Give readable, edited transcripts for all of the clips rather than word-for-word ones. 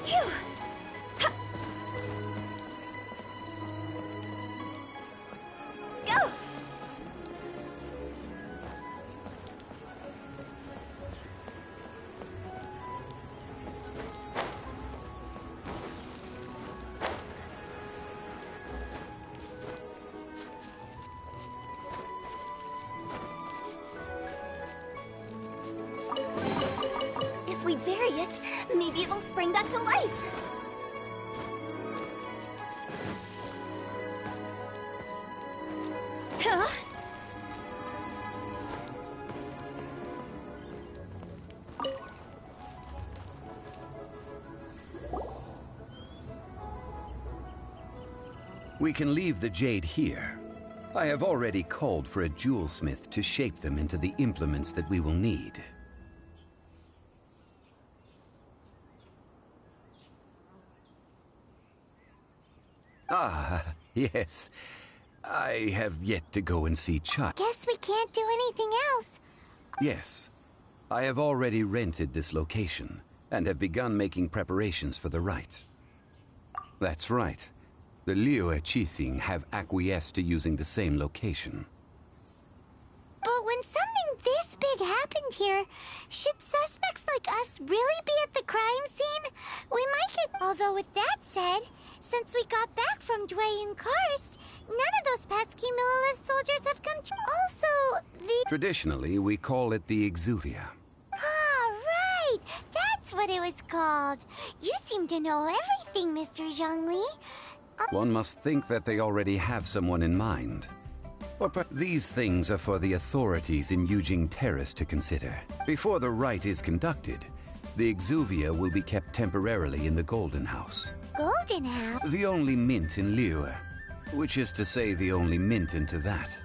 Phew! Ha! Go! If we bury it, maybe it'll spring back to life. Huh? We can leave the jade here. I have already called for a jewelsmith to shape them into the implements that we will need. Ah, yes. I have yet to go and see Chai. Guess we can't do anything else. Yes. I have already rented this location and have begun making preparations for the rite. That's right. The Liu Qixing have acquiesced to using the same location. But when something this big happened here, should suspects like us really be at the crime scene? We might get... Although with that said, since we got back from Dway and Karst, none of those pesky Millilith soldiers have come to... Also, the... Traditionally, we call it the Exuvia. Ah, right! That's what it was called. You seem to know everything, Mr. Zhongli. One must think that they already have someone in mind. But these things are for the authorities in Yujing Terrace to consider. Before the rite is conducted, the Exuvia will be kept temporarily in the Golden House. Golden House? The only mint in Liyue, which is to say the only mint into that.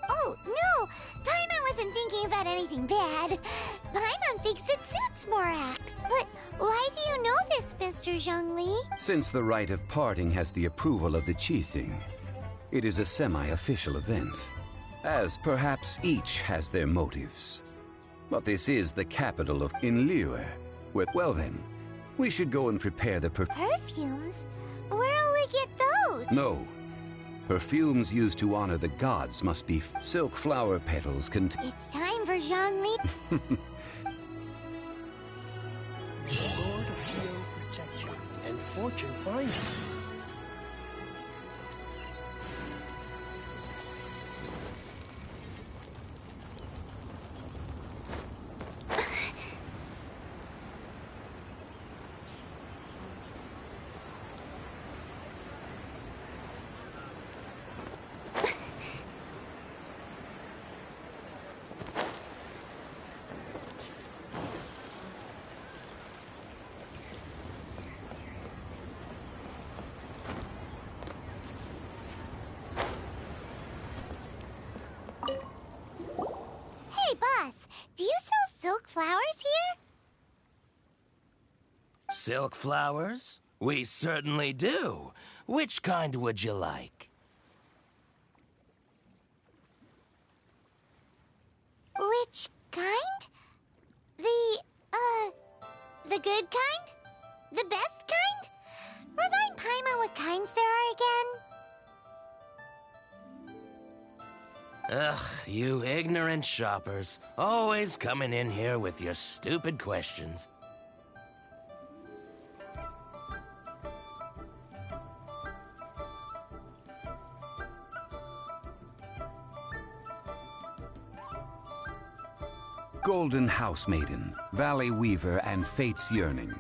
Oh, no! Paimon wasn't thinking about anything bad. Paimon thinks it suits Morax. But why do you know this, Mr. Zhongli? Since the rite of parting has the approval of the Qixing, it is a semi-official event, as perhaps each has their motives. But this is the capital of Liyue, where, well then, we should go and prepare the perfumes? Where'll we get those? No. Perfumes used to honor the gods must be silk flower petals It's time for Zhongli. Lord of Geo protect you, and fortune find you. Hey, boss, do you sell silk flowers here? Silk flowers? We certainly do. Which kind would you like? Which kind? The good kind? The best kind? Remind Paimon what kinds there are again. Ugh, you ignorant shoppers. Always coming in here with your stupid questions. Golden House Maiden, Valley Weaver, and Fate's Yearning.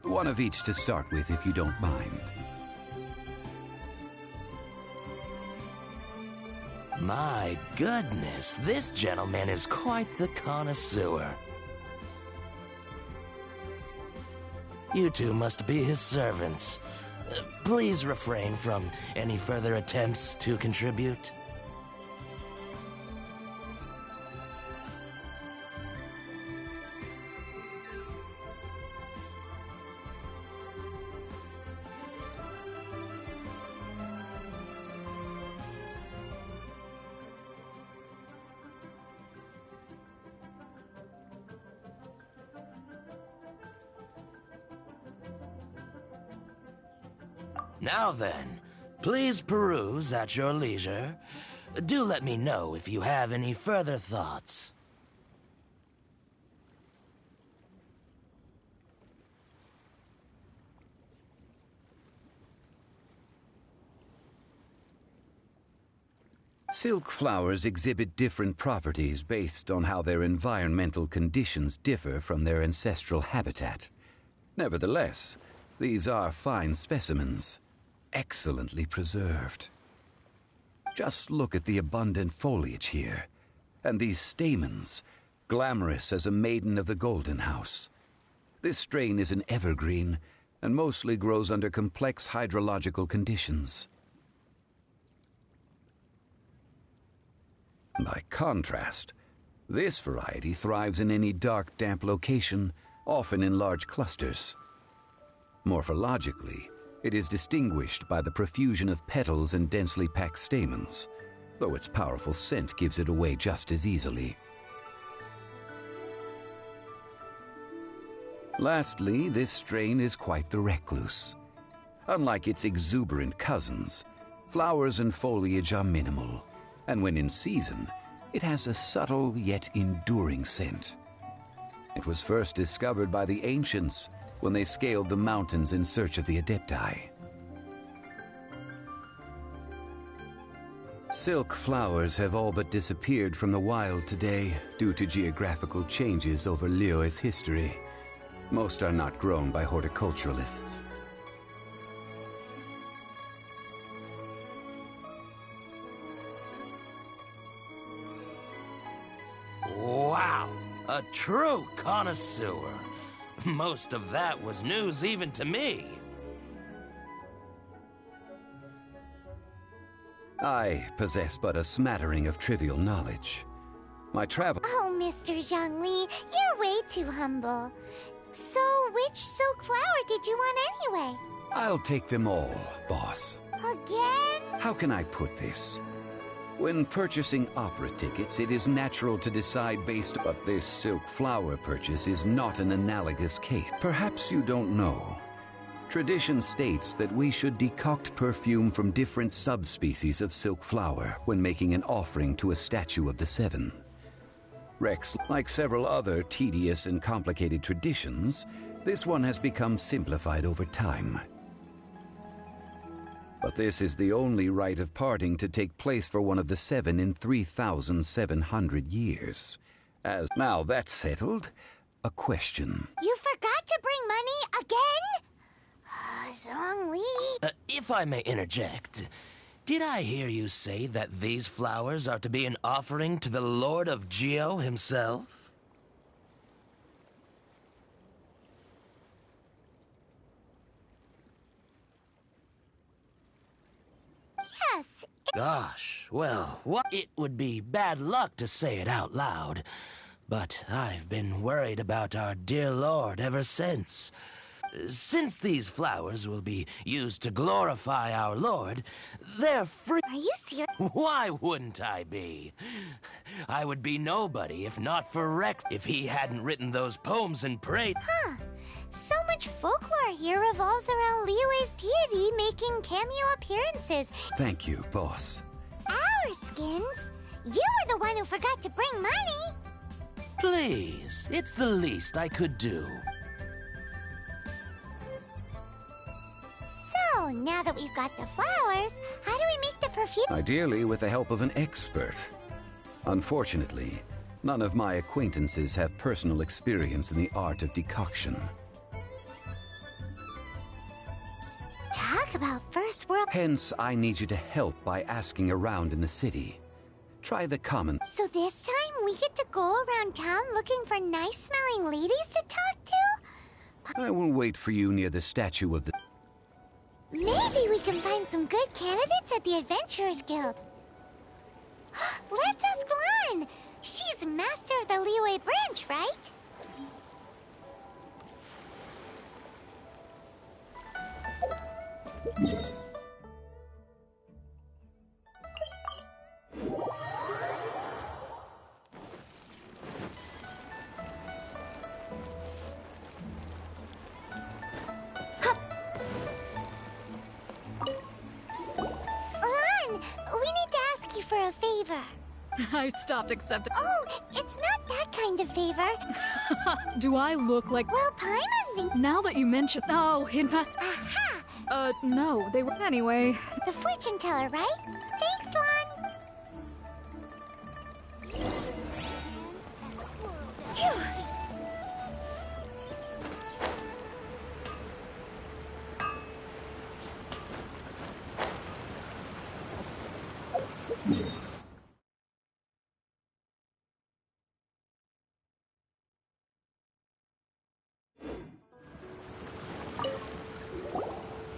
One of each to start with, if you don't mind. My goodness, this gentleman is quite the connoisseur. You two must be his servants. Please refrain from any further attempts to contribute. Now then, please peruse at your leisure. Do let me know if you have any further thoughts. Silk flowers exhibit different properties based on how their environmental conditions differ from their ancestral habitat. Nevertheless, these are fine specimens, excellently preserved. Just look at the abundant foliage here, and these stamens, glamorous as a maiden of the Golden House. This strain is an evergreen, and mostly grows under complex hydrological conditions. By contrast, this variety thrives in any dark, damp location, often in large clusters. Morphologically, it is distinguished by the profusion of petals and densely packed stamens, though its powerful scent gives it away just as easily. Lastly, this strain is quite the recluse. Unlike its exuberant cousins, flowers and foliage are minimal, and when in season, it has a subtle yet enduring scent. It was first discovered by the ancients when they scaled the mountains in search of the Adepti. Silk flowers have all but disappeared from the wild today due to geographical changes over Liyue's history. Most are not grown by horticulturalists. Wow! A true connoisseur. Most of that was news even to me. I possess but a smattering of trivial knowledge. My travel... Oh, Mr. Zhongli, you're way too humble. So, which silk flower did you want anyway? I'll take them all, boss. Again? How can I put this? When purchasing opera tickets, it is natural to decide based on this silk flower purchase is not an analogous case. Perhaps you don't know. Tradition states that we should decoct perfume from different subspecies of silk flower when making an offering to a statue of the Seven. Rex, like several other tedious and complicated traditions, this one has become simplified over time. But this is the only rite of parting to take place for one of the Seven in 3,700 years. As now that's settled, a question. You forgot to bring money again? Zhongli. If I may interject, did I hear you say that these flowers are to be an offering to the Lord of Geo himself? Yes. Gosh, well, it would be bad luck to say it out loud, but I've been worried about our dear Lord ever since. Since these flowers will be used to glorify our Lord, they're free. Are you serious? Why wouldn't I be? I would be nobody if not for Rex, if he hadn't written those poems and prayed. Huh. So much folklore here revolves around Liyue's deity making cameo appearances. Thank you, boss. Our skins? You were the one who forgot to bring money. Please, it's the least I could do. So, now that we've got the flowers, how do we make the perfume? Ideally with the help of an expert. Unfortunately, none of my acquaintances have personal experience in the art of decoction. Talk about first world. Hence, I need you to help by asking around in the city. Try the common... So this time we get to go around town looking for nice-smelling ladies to talk to? I will wait for you near the statue of the... Maybe we can find some good candidates at the Adventurers Guild. Let's ask Lan. She's master of the Liyue branch, right? I stopped accepting. Oh, it's not that kind of favor. Do I look like... Well, Paimon thinks... Now that you mention... Oh, it must... Aha! No, they were... Anyway... The fortune teller, right? Thanks, Lon. Phew.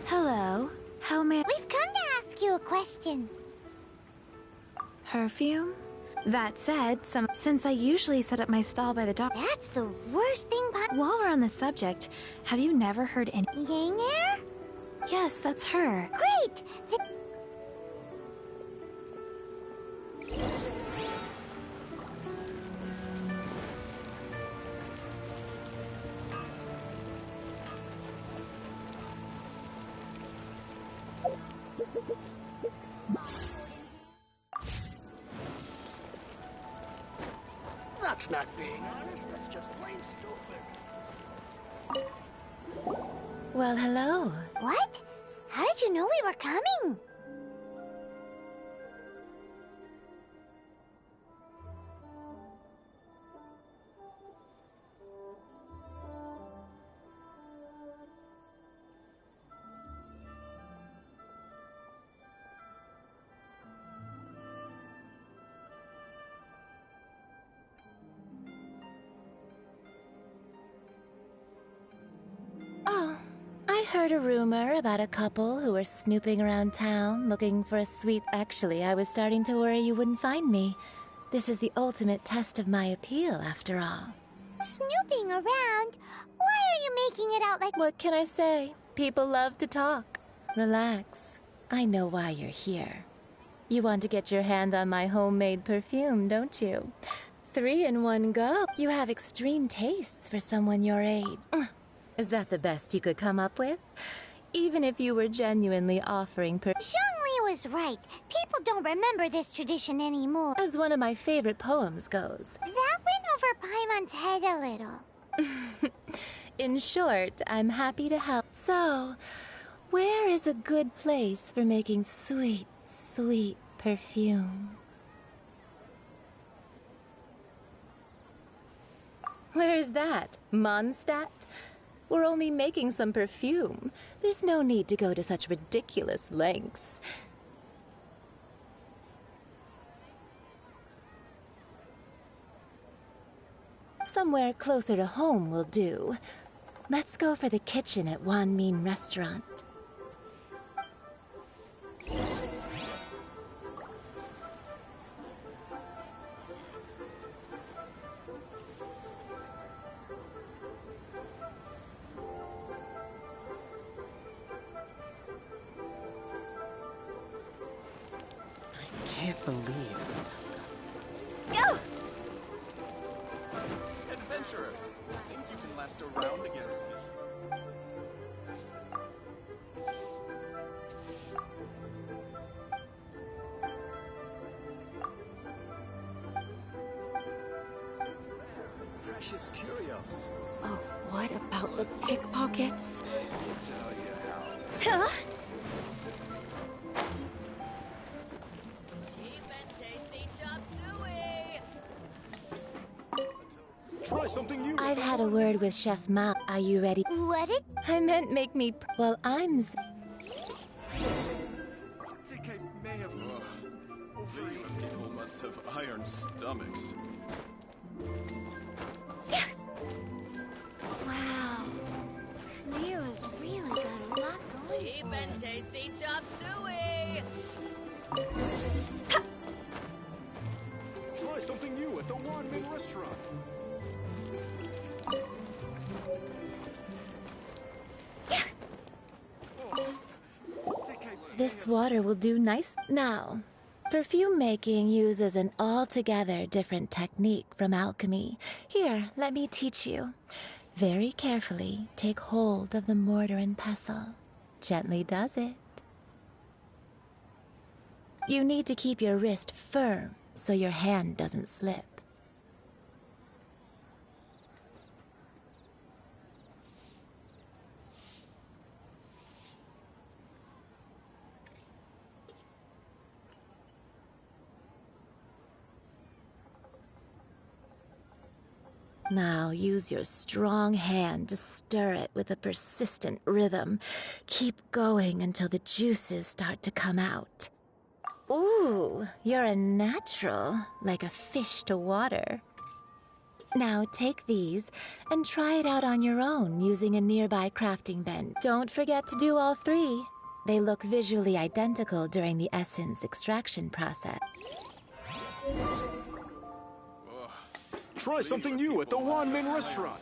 Hello. How may I... We've come to ask you a question. Perfume? That said, since I usually set up my stall by the dock... That's the worst thing While we're on the subject, have you never heard any... Yang Air? Yes, that's her. Great! That's not being honest. That's just plain stupid. Well, hello. What? How did you know we were coming? Oh, I heard a rumor about a couple who were snooping around town looking for a sweet... Actually, I was starting to worry you wouldn't find me. This is the ultimate test of my appeal, after all. Snooping around? Why are you making it out like... What can I say? People love to talk. Relax. I know why you're here. You want to get your hand on my homemade perfume, don't you? 3 in one go. You have extreme tastes for someone your age. Is that the best you could come up with? Even if you were genuinely offering Zhongli was right. People don't remember this tradition anymore. As one of my favorite poems goes. That went over Paimon's head a little. In short, I'm happy to help. So, where is a good place for making sweet, sweet perfume? Where's that? Mondstadt? We're only making some perfume. There's no need to go to such ridiculous lengths. Somewhere closer to home will do. Let's go for the kitchen at Wan Min Restaurant. I can't believe... Go! Adventurer, think you can last a round against fish? Precious curios. Oh, what about the pickpockets? Huh? Try something new. I've had a word with Chef Ma. Are you ready? What did... I meant make me... Well, I'm... I think I may have overeaten. People must have iron stomachs. Wow. Nero's really got a lot going Cheap for and us. tasty chop suey! Try something new at the Wan Min Restaurant. This water will do nice. Now, perfume making uses an altogether different technique from alchemy. Here, let me teach you. Very carefully, take hold of the mortar and pestle. Gently does it. You need to keep your wrist firm so your hand doesn't slip. Now use your strong hand to stir it with a persistent rhythm. Keep going until the juices start to come out. Ooh, you're a natural, like a fish to water. Now take these and try it out on your own using a nearby crafting bench. Don't forget to do all three. They look visually identical during the essence extraction process. Try something new at the Wanmin restaurant.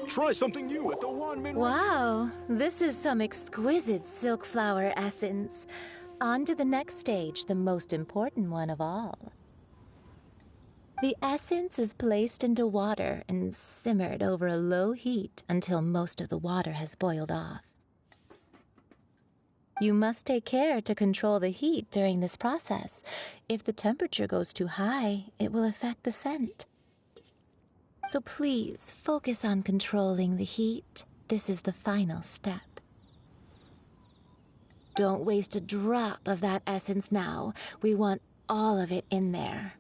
Try something new at the Wanmin restaurant. Wow, this is some exquisite silk flower essence. On to the next stage, the most important one of all. The essence is placed into water and simmered over a low heat until most of the water has boiled off. You must take care to control the heat during this process. If the temperature goes too high, it will affect the scent. So please focus on controlling the heat. This is the final step. Don't waste a drop of that essence now. We want all of it in there.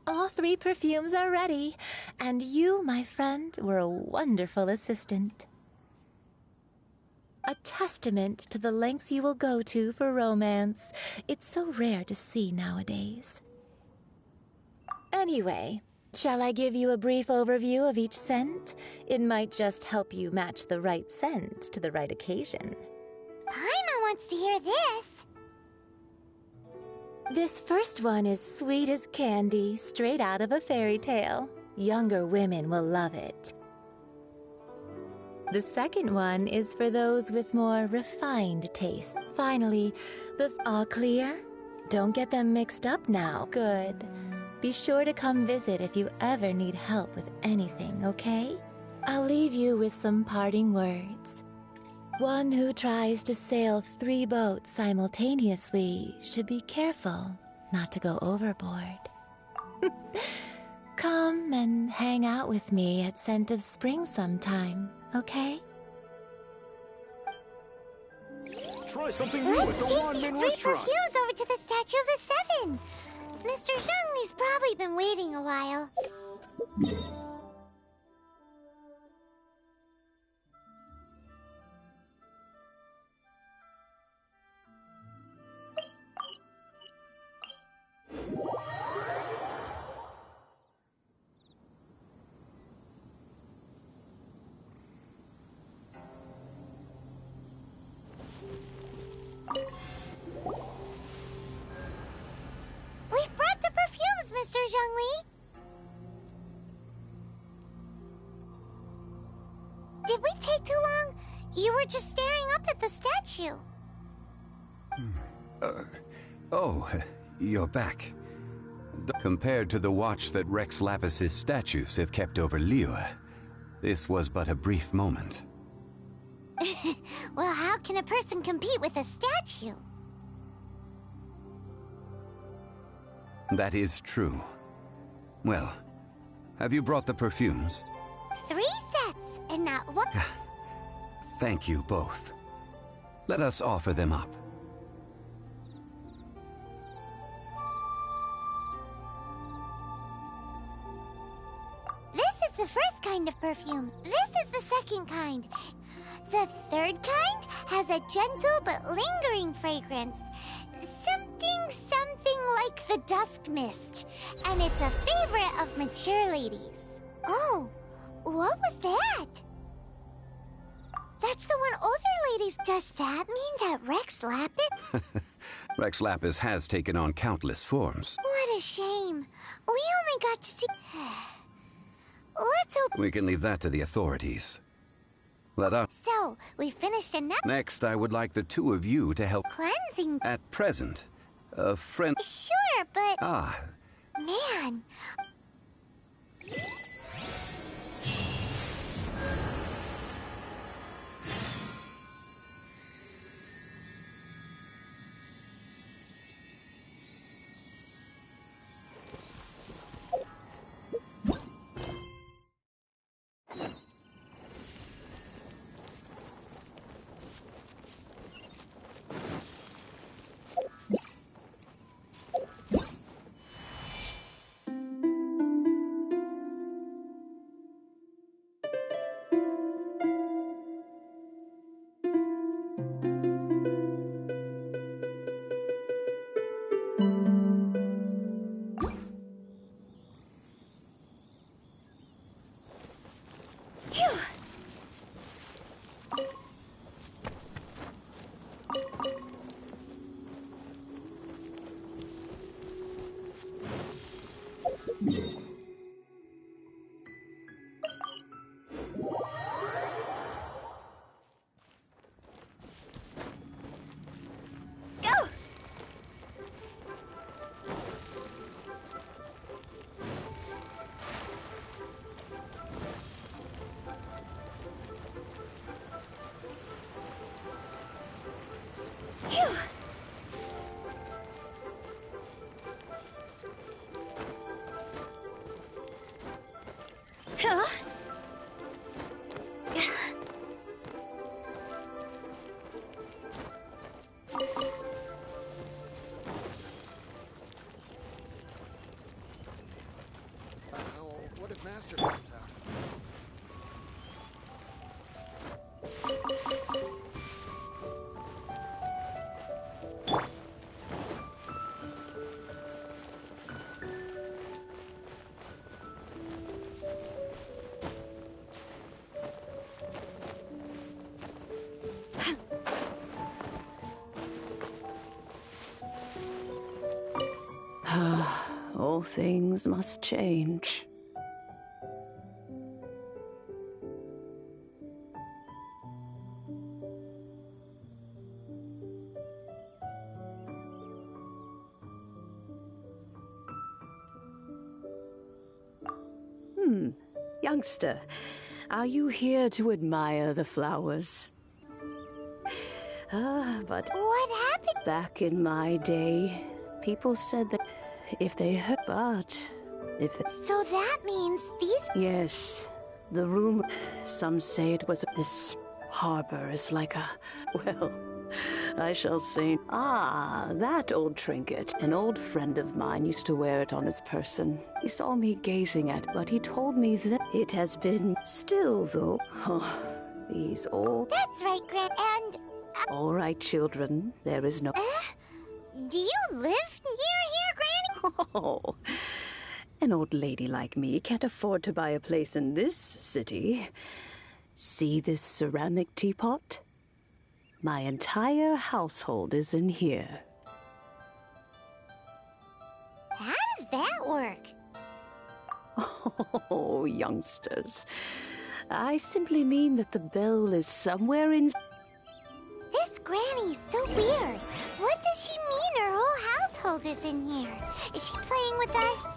All three perfumes are ready, and you, my friend, were a wonderful assistant. A testament to the lengths you will go to for romance. It's so rare to see nowadays. Anyway, shall I give you a brief overview of each scent? It might just help you match the right scent to the right occasion. Paimon wants to hear this. This first one is sweet as candy, straight out of a fairy tale. Younger women will love it. The second one is for those with more refined taste. Finally, all clear? Don't get them mixed up now. Good. Be sure to come visit if you ever need help with anything, okay? I'll leave you with some parting words. One who tries to sail 3 boats simultaneously should be careful not to go overboard. Come and hang out with me at Scent of Spring sometime, okay? Try something new Let's at the take these Wanmin 3 restaurant. perfumes over to the Statue of the Seven. Mr. Zhongli's probably been waiting a while. We've brought the perfumes, Mr. Zhongli. Did we take too long? You were just staring up at the statue. Oh, you're back. Compared to the watch that Rex Lapis's statues have kept over Liyue, this was but a brief moment. Well, how can a person compete with a statue? That is true. Well, have you brought the perfumes? 3 sets, and not one. Thank you both. Let us offer them up. This is the first kind of perfume. This is the second kind. The third kind has a gentle but lingering fragrance. Something like the dusk mist. And it's a favorite of mature ladies. Oh, what was that? That's the one older ladies. Does that mean that Rex Lapis? Rex Lapis has taken on countless forms. What a shame. We only got to see... Let's hope... We can leave that to the authorities. Let us... So, we finished enough... Next, I would like the two of you to help... Cleansing... At present, a friend... Sure, but... Ah. Man... What if Master finds out? All things must change. Youngster, are you here to admire the flowers? But what happened? Back in my day, people said that if they heard, but if it... So that means these... Yes, the rumor, some say it was... This harbor is like a... Well, I shall say... Ah, that old trinket. An old friend of mine used to wear it on his person. He saw me gazing at it, but he told me that it has been... Still, though... Oh, these old... That's right, Gran... And... All right, children, there is no... Do you live near here, Granny? Oh, an old lady like me can't afford to buy a place in this city. See this ceramic teapot? My entire household is in here. How does that work? Oh, youngsters. I simply mean that the bell is somewhere in... This Granny's so weird. What does she mean her whole household is in here? Is she playing with us?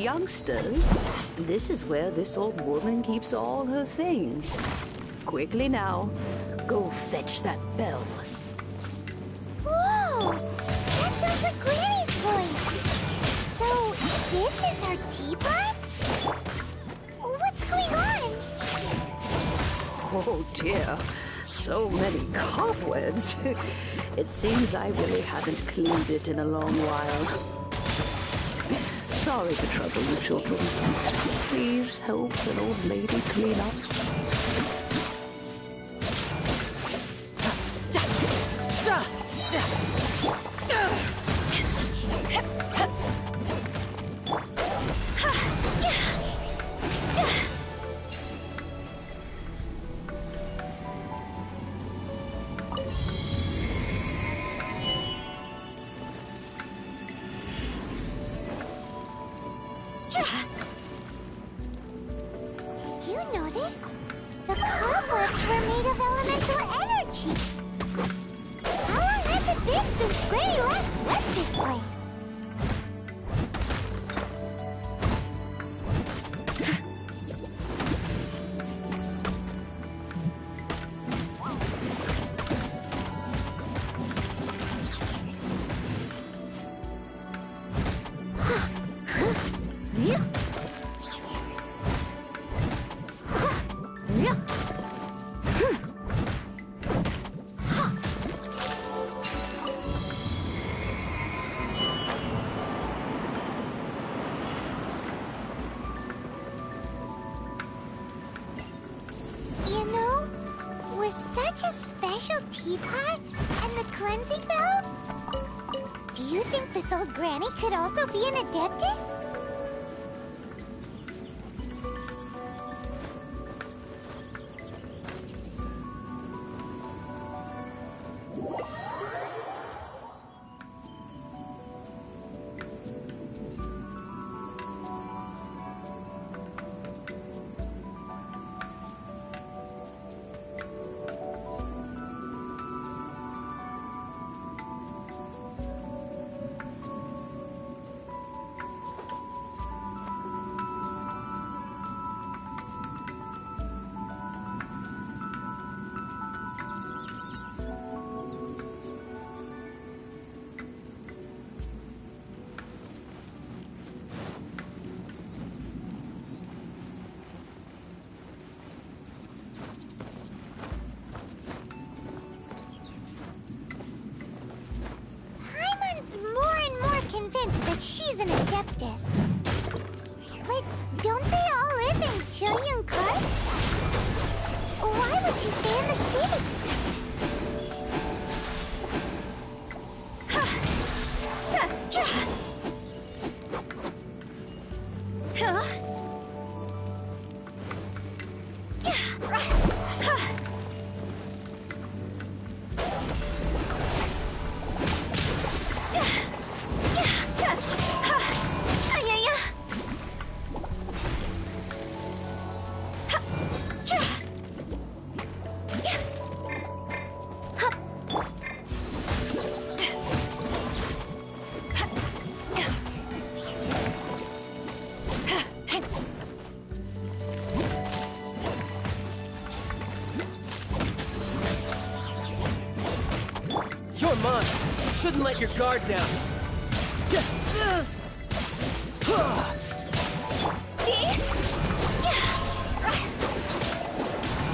Youngsters, this is where this old woman keeps all her things. Quickly now, go fetch that bell. Whoa! That sounds like Granny's voice! So, this is her teapot? What's going on? Oh dear, so many cobwebs. It seems I really haven't cleaned it in a long while. Sorry to trouble you, children. Please help an old lady clean up. Did you notice? The cobwebs were made of elemental energy. How long has it been since Granny last swept this place? You know, with such a special teapot and the cleansing bell, do you think this old granny could also be an adeptus? Convinced that she's an adeptus. But don't they all live in Chilian Karst? Why would she stay in the city? You're mine. Shouldn't let your guard down.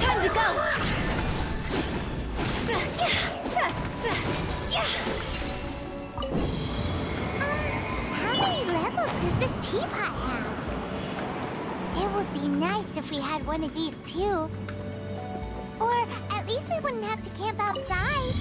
Time to go! How many levels does this teapot have? It would be nice if we had one of these too. Or at least we wouldn't have to camp outside.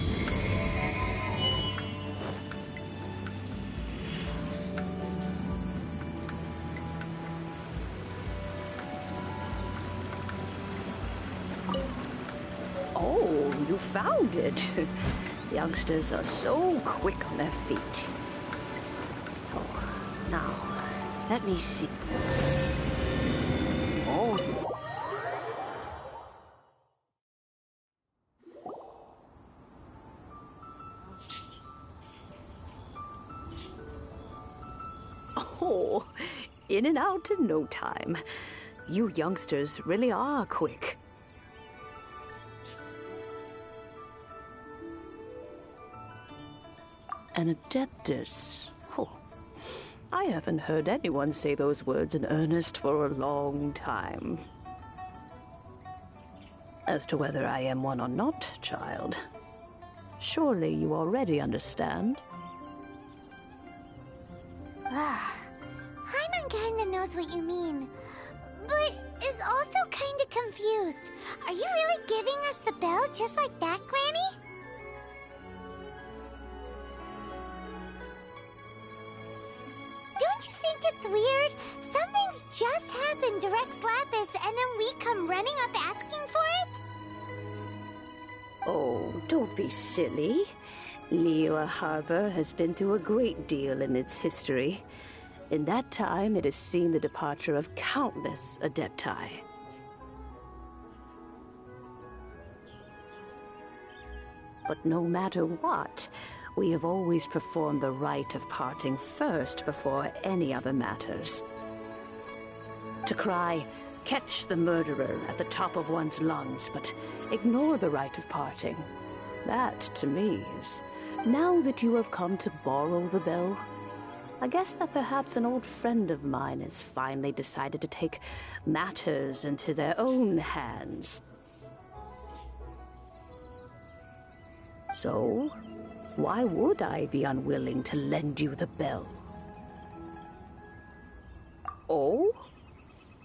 Oh, you found it. Youngsters are so quick on their feet. Oh, now, let me see. Oh. Oh, In and out in no time. You youngsters really are quick. An adeptus. Oh, I haven't heard anyone say those words in earnest for a long time. As to whether I am one or not, child, surely you already understand. Paimon kinda knows what you mean, but is also kinda confused. Are you really giving us the bell just like that, Granny? Don't you think it's weird? Something's just happened to Rex Lapis and then we come running up asking for it? Oh, don't be silly. Liyue Harbor has been through a great deal in its history. In that time, it has seen the departure of countless Adepti. But no matter what, we have always performed the rite of parting first before any other matters. To cry, "Catch the murderer," at the top of one's lungs, but ignore the rite of parting. That, to me, is... Now that you have come to borrow the bell, I guess that perhaps an old friend of mine has finally decided to take matters into their own hands. So, why would I be unwilling to lend you the bell? Oh?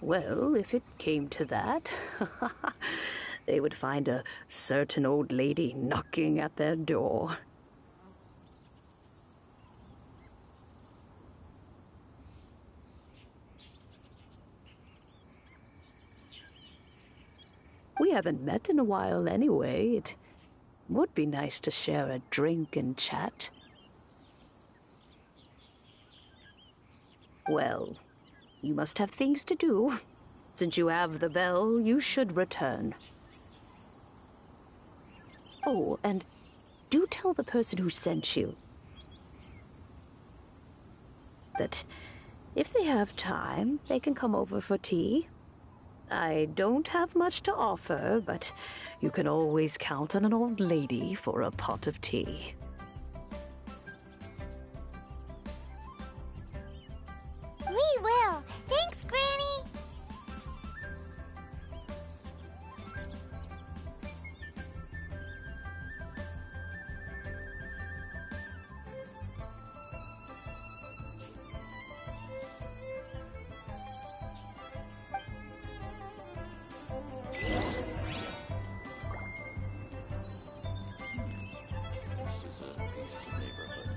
Well, if it came to that, they would find a certain old lady knocking at their door. We haven't met in a while anyway. It would be nice to share a drink and chat. Well, you must have things to do. Since you have the bell, you should return. Oh, and do tell the person who sent you that if they have time, they can come over for tea. I don't have much to offer, but you can always count on an old lady for a pot of tea. We will. Thanks, Granny. This is a peaceful neighborhood.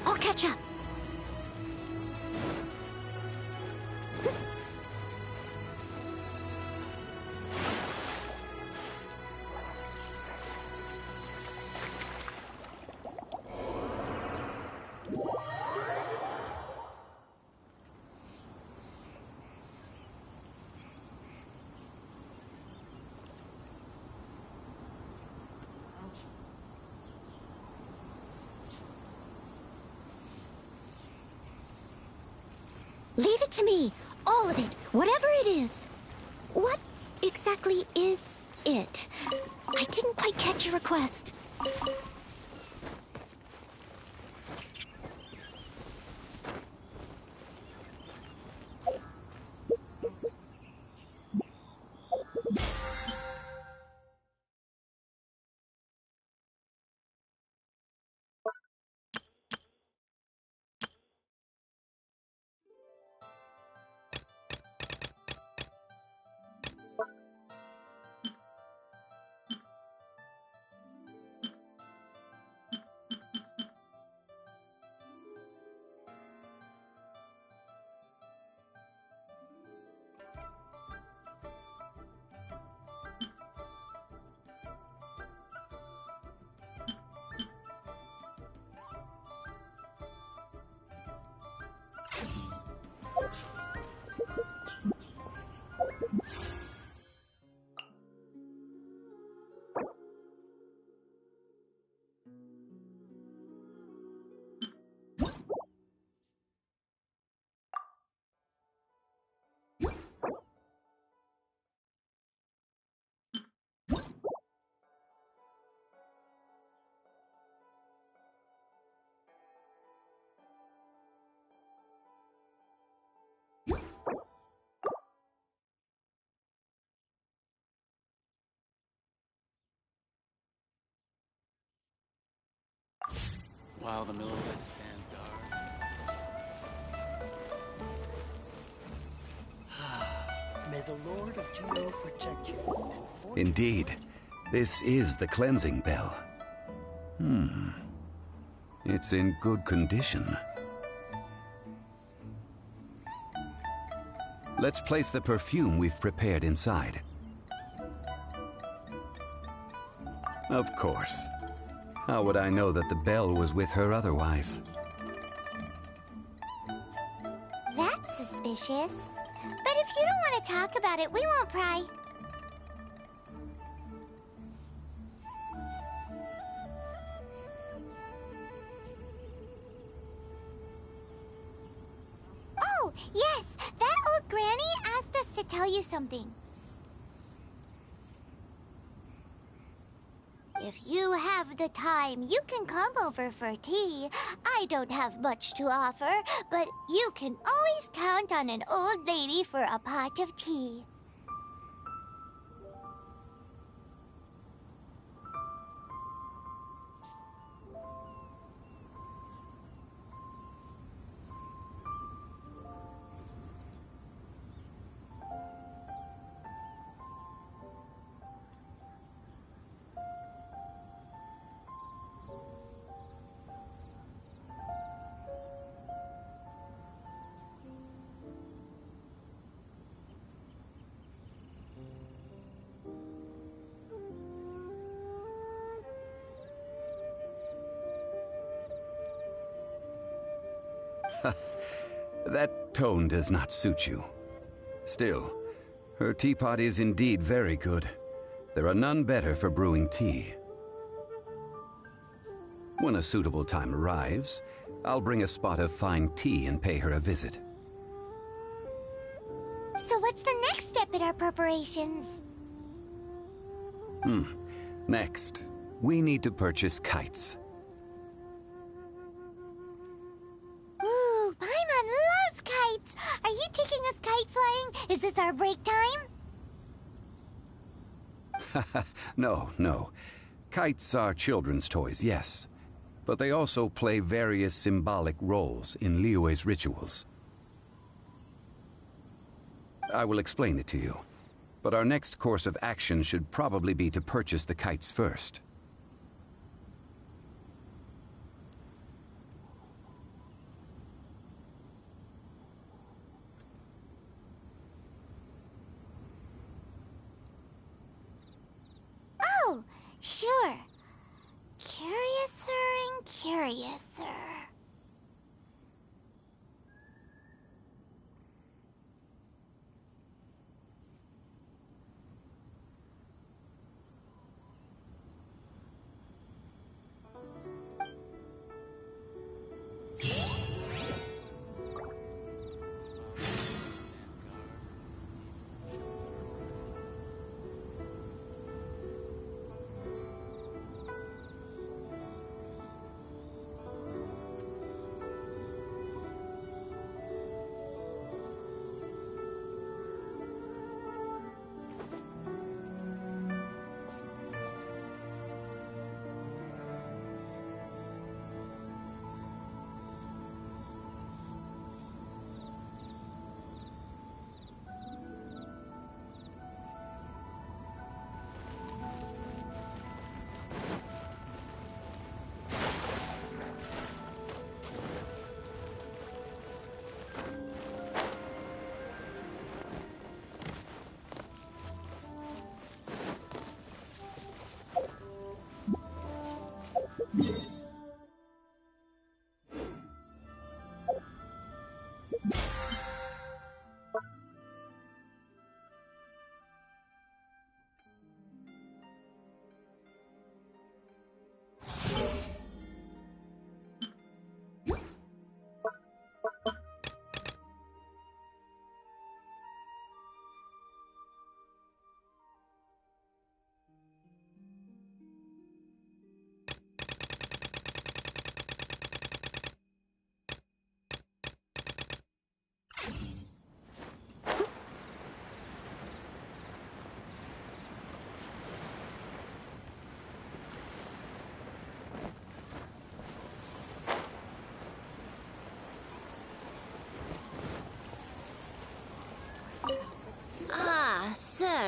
I'll catch up. Leave it to me. All of it. Whatever it is. What exactly is it? I didn't quite catch your request. while the Millowith stands guard. May the Lord of Geo protect you and fortune. Indeed, this is the cleansing bell. It's in good condition. Let's place the perfume we've prepared inside. Of course. How would I know that the bell was with her otherwise? That's suspicious. But if you don't want to talk about it, we won't pry. Oh, yes! That old granny asked us to tell you something. If you have the time, you can come over for tea. I don't have much to offer, but you can always count on an old lady for a pot of tea. That tone does not suit you. Still, her teapot is indeed very good. There are none better for brewing tea. When a suitable time arrives, I'll bring a spot of fine tea and pay her a visit. So what's the next step in our preparations? Next, we need to purchase kites. Ooh, Paimon loves kites! Are you taking us kite flying? Is this our break time? No. Kites are children's toys, yes. But they also play various symbolic roles in Liyue's rituals. I will explain it to you. But our next course of action should probably be to purchase the kites first. Oh, sure. Curiouser and curiouser.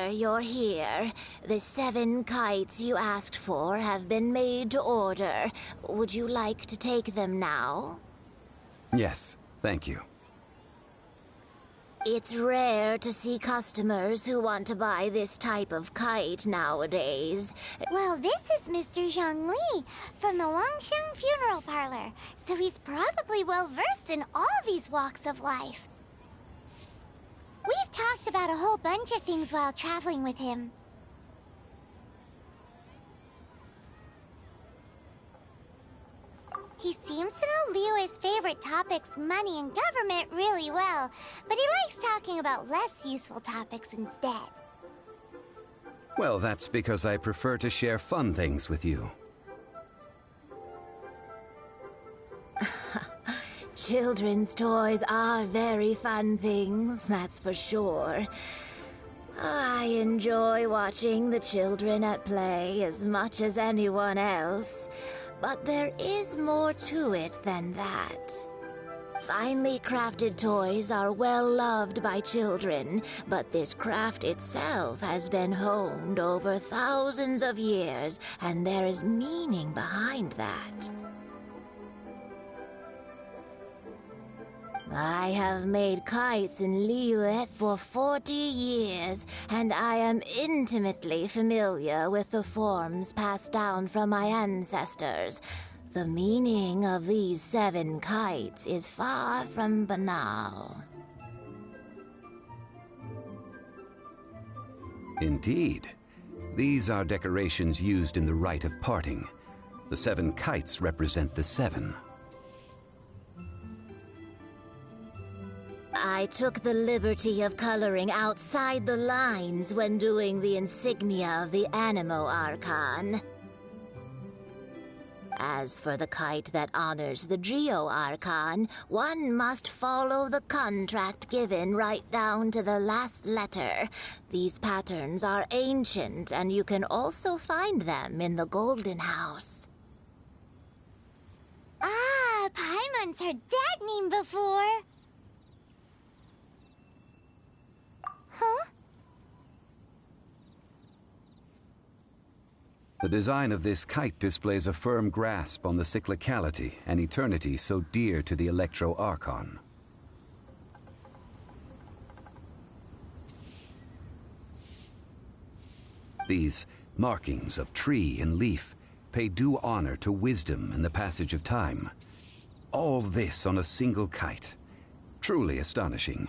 wonder you're here. The 7 kites you asked for have been made to order. Would you like to take them now? Yes, thank you. It's rare to see customers who want to buy this type of kite nowadays. Well, this is Mr. Zhongli from the Wangsheng Funeral Parlor, so he's probably well-versed in all these walks of life. We've talked about a whole bunch of things while traveling with him. He seems to know Liyue's favorite topics, money and government, really well, but he likes talking about less useful topics instead. Well, that's because I prefer to share fun things with you. Children's toys are very fun things, that's for sure. I enjoy watching the children at play as much as anyone else. But there is more to it than that. Finely crafted toys are well loved by children, but this craft itself has been honed over thousands of years, and there is meaning behind that. I have made kites in Liyue for 40 years, and I am intimately familiar with the forms passed down from my ancestors. The meaning of these 7 kites is far from banal. Indeed. These are decorations used in the rite of parting. The 7 kites represent the 7. I took the liberty of coloring outside the lines when doing the insignia of the Animo Archon. As for the kite that honors the Geo Archon, one must follow the contract given right down to the last letter. These patterns are ancient, and you can also find them in the Golden House. Ah, Paimon's heard that name before. Huh? The design of this kite displays a firm grasp on the cyclicality and eternity so dear to the Electro Archon. These markings of tree and leaf pay due honor to wisdom and the passage of time. All this on a single kite. Truly astonishing.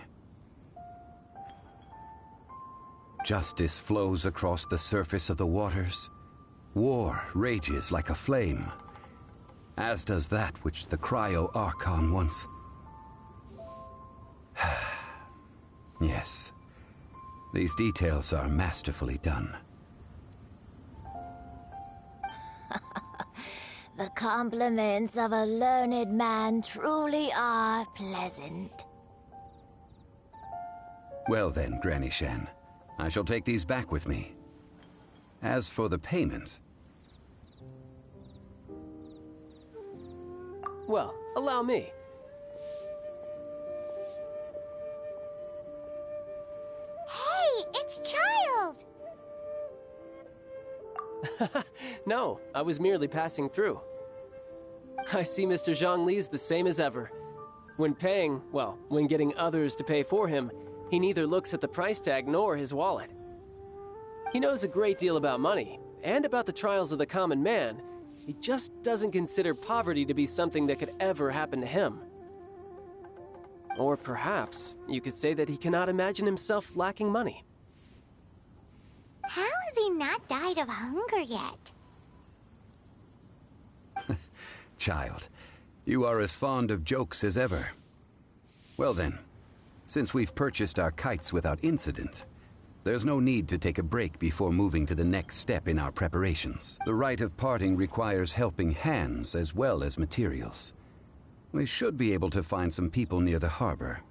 Justice flows across the surface of the waters. War rages like a flame, as does that which the Cryo Archon once... Yes, these details are masterfully done. The compliments of a learned man truly are pleasant. Well then, Granny Shen, I shall take these back with me. As for the payment... Well, allow me. Hey, it's Child! No, I was merely passing through. I see Mr. Zhongli's the same as ever. When paying, well, when getting others to pay for him, he neither looks at the price tag nor his wallet. He knows a great deal about money, and about the trials of the common man. He just doesn't consider poverty to be something that could ever happen to him. Or perhaps you could say that he cannot imagine himself lacking money. How has he not died of hunger yet? Child, you are as fond of jokes as ever. Well then, since we've purchased our kites without incident, there's no need to take a break before moving to the next step in our preparations. The rite of parting requires helping hands as well as materials. We should be able to find some people near the harbor.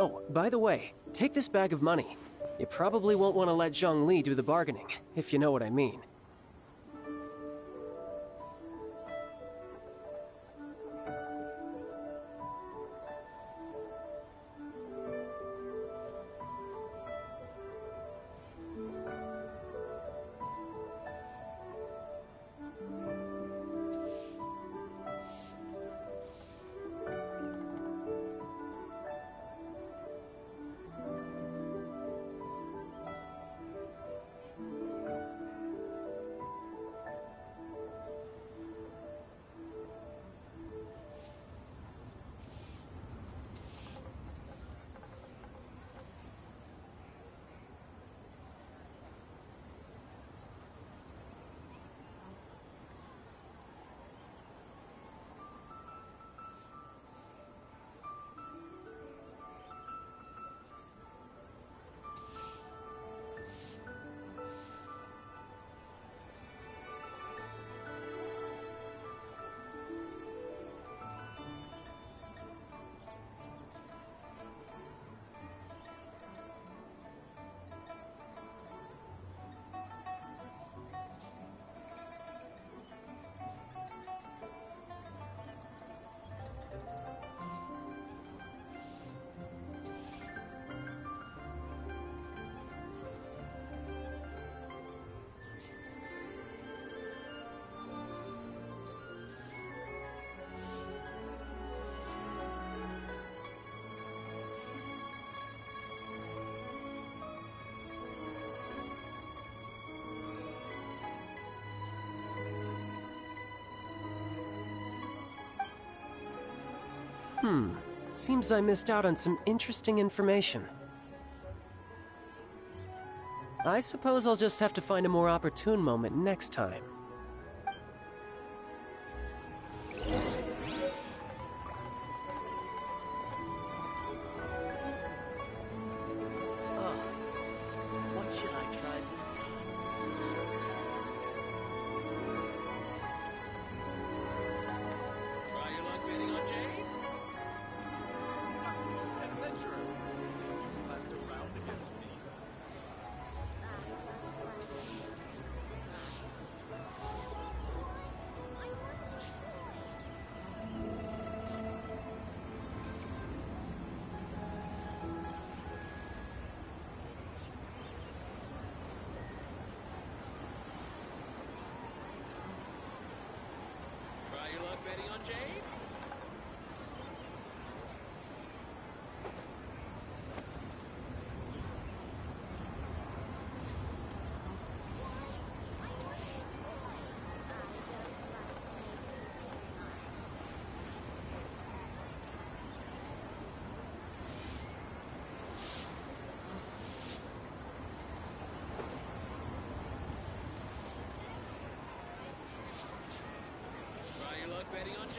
Oh, by the way, take this bag of money. You probably won't want to let Zhongli do the bargaining, if you know what I mean. Seems I missed out on some interesting information. I suppose I'll just have to find a more opportune moment next time. What should I try this time? Try your luck betting on Jade? Adventurer. Last around against me. Try your luck betting on Jade? Try your luck betting on Jade?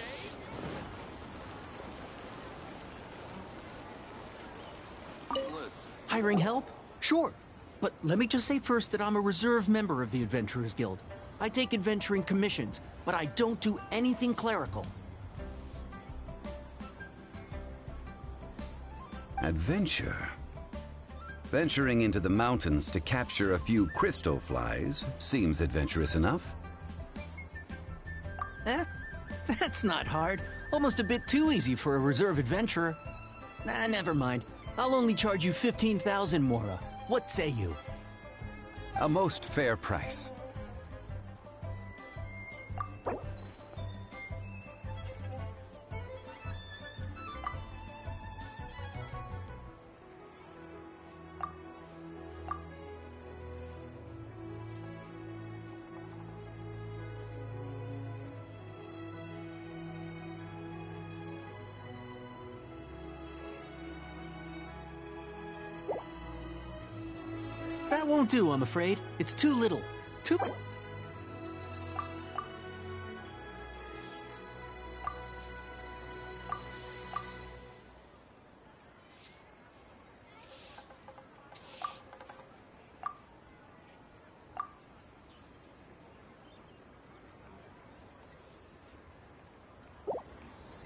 Listen. Hiring help? Sure. But let me just say first that I'm a reserve member of the Adventurers Guild. I take adventuring commissions, but I don't do anything clerical. Adventure? Venturing into the mountains to capture a few crystal flies seems adventurous enough. Eh? That's not hard. Almost a bit too easy for a reserve adventurer. Nah, never mind. I'll only charge you 15,000 Mora. What say you? A most fair price. That won't do, I'm afraid. It's too little. Too...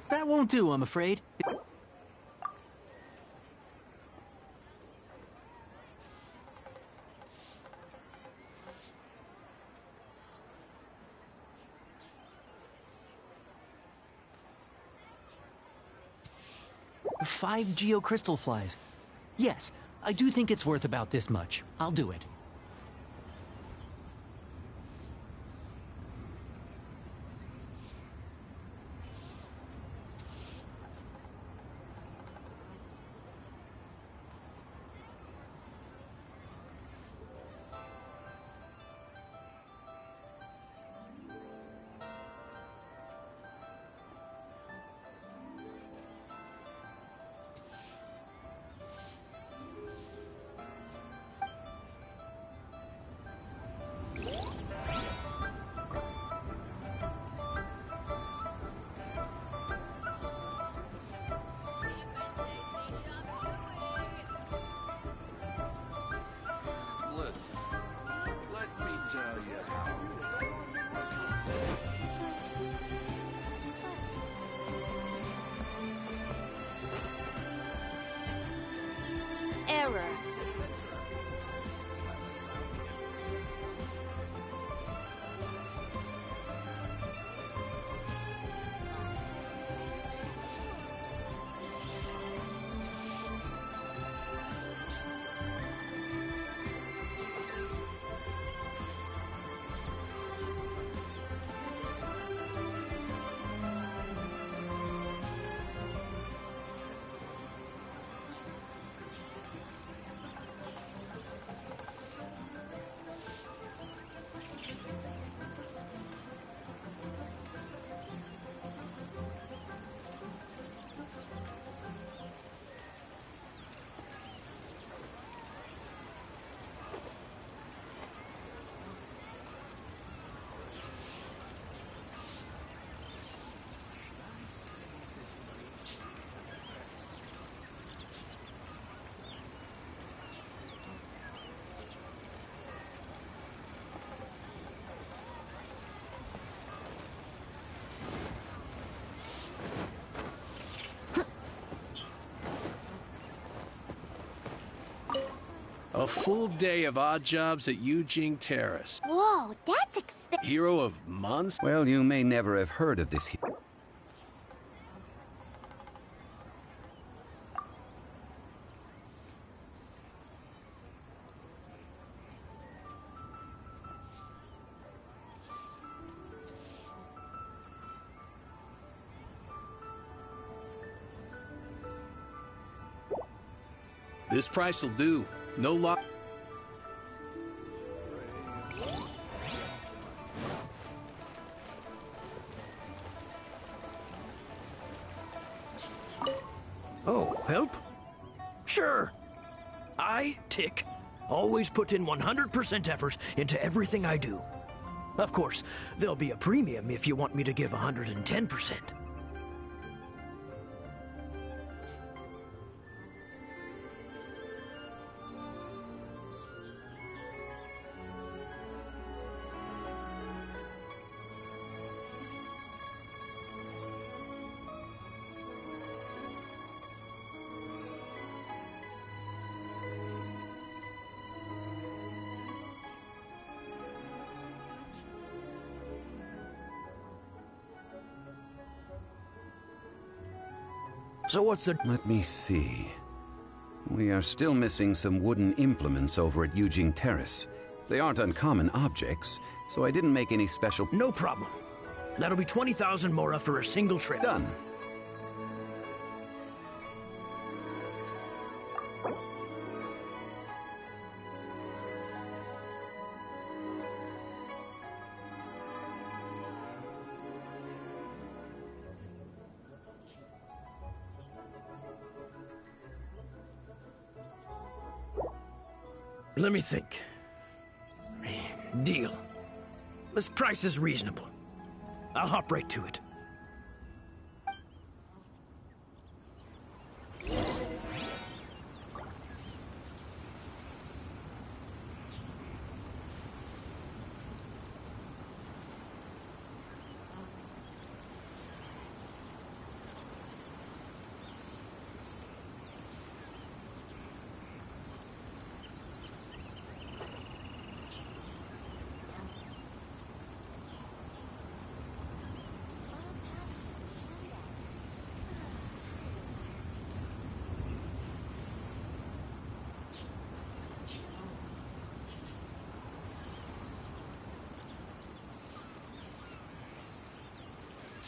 That won't do, I'm afraid. 5 geocrystal flies. Yes, I do think it's worth about this much. I'll do it. Listen, let me tell you how it Error. A full day of odd jobs at Eugene Terrace. Whoa, that's expensive. Hero of months? Well, you may never have heard of this. This price will do. No lot. Oh, help? Sure. I, Tick, always put in 100% effort into everything I do. Of course, there'll be a premium if you want me to give 110%. So what's the... Let me see. We are still missing some wooden implements over at Eugene Terrace. They aren't uncommon objects, so I didn't make any special... No problem. That'll be 20,000 mora for a single trip. Done. Let me think. Deal. This price is reasonable. I'll hop right to it.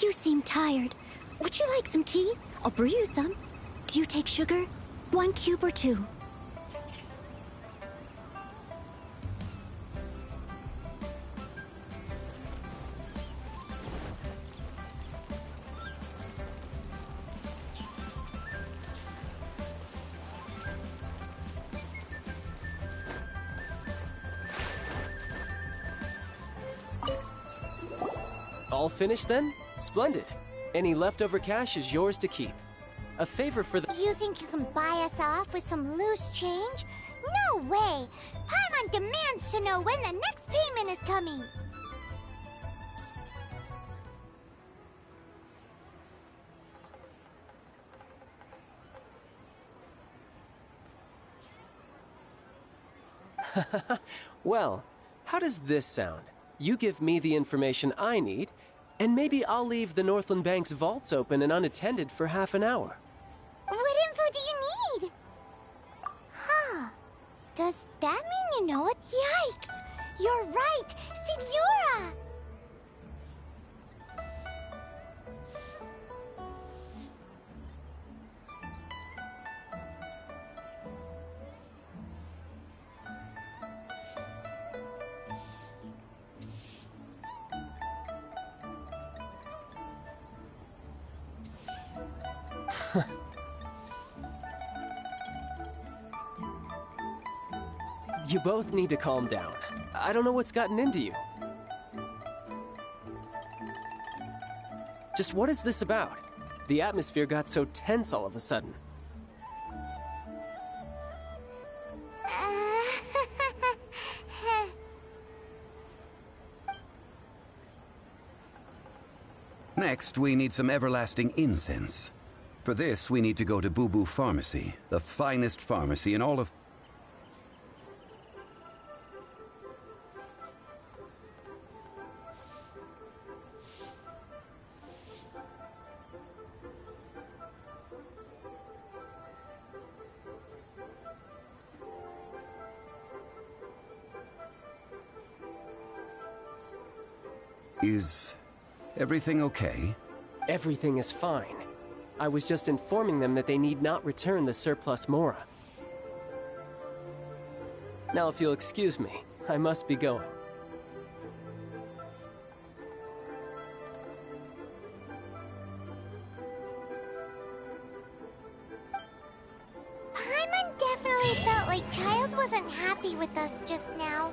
You seem tired. Would you like some tea? I'll brew you some. Do you take sugar? 1 cube or 2? All finished then? Splendid. Any leftover cash is yours to keep. A favor for the— You think you can buy us off with some loose change? No way! Paimon demands to know when the next payment is coming! Well, how does this sound? You give me the information I need, and maybe I'll leave the Northland Bank's vaults open and unattended for half an hour. What info do you need? Huh. Does that mean you know it? Yikes! You're right! Signora! You both need to calm down. I don't know what's gotten into you. Just what is this about? The atmosphere got so tense all of a sudden. Next, we need some everlasting incense. For this, we need to go to Boo Boo Pharmacy, the finest pharmacy in all of... Is everything okay? Everything is fine. I was just informing them that they need not return the surplus Mora. Now, if you'll excuse me, I must be going. Paimon definitely felt like Child wasn't happy with us just now.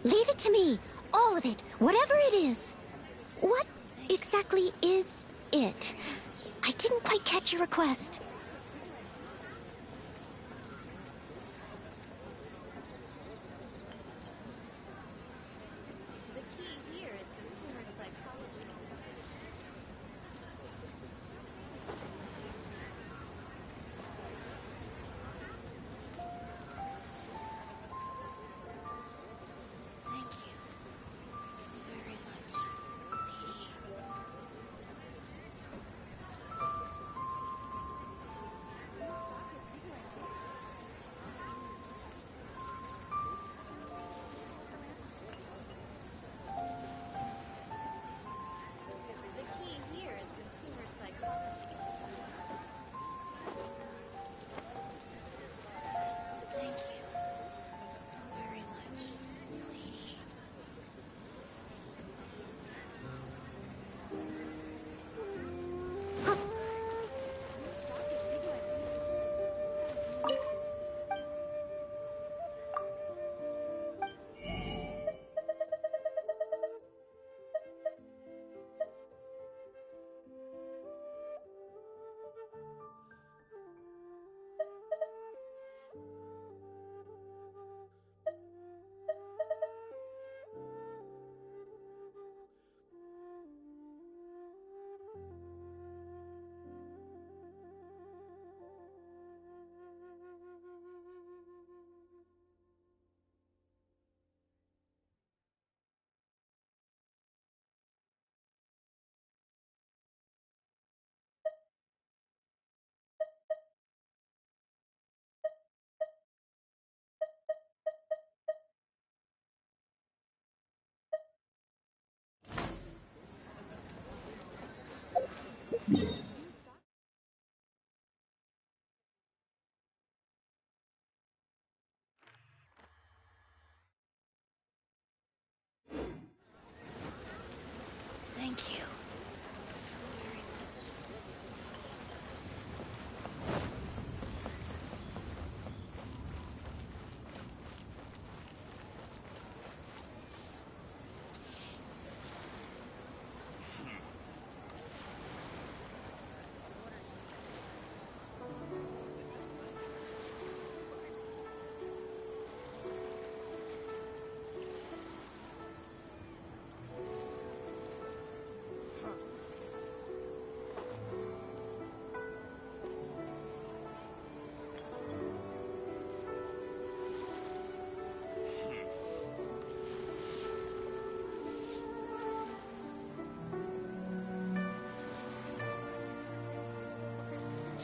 Leave it to me. All of it. Whatever it is. What exactly is it? I didn't quite catch your request.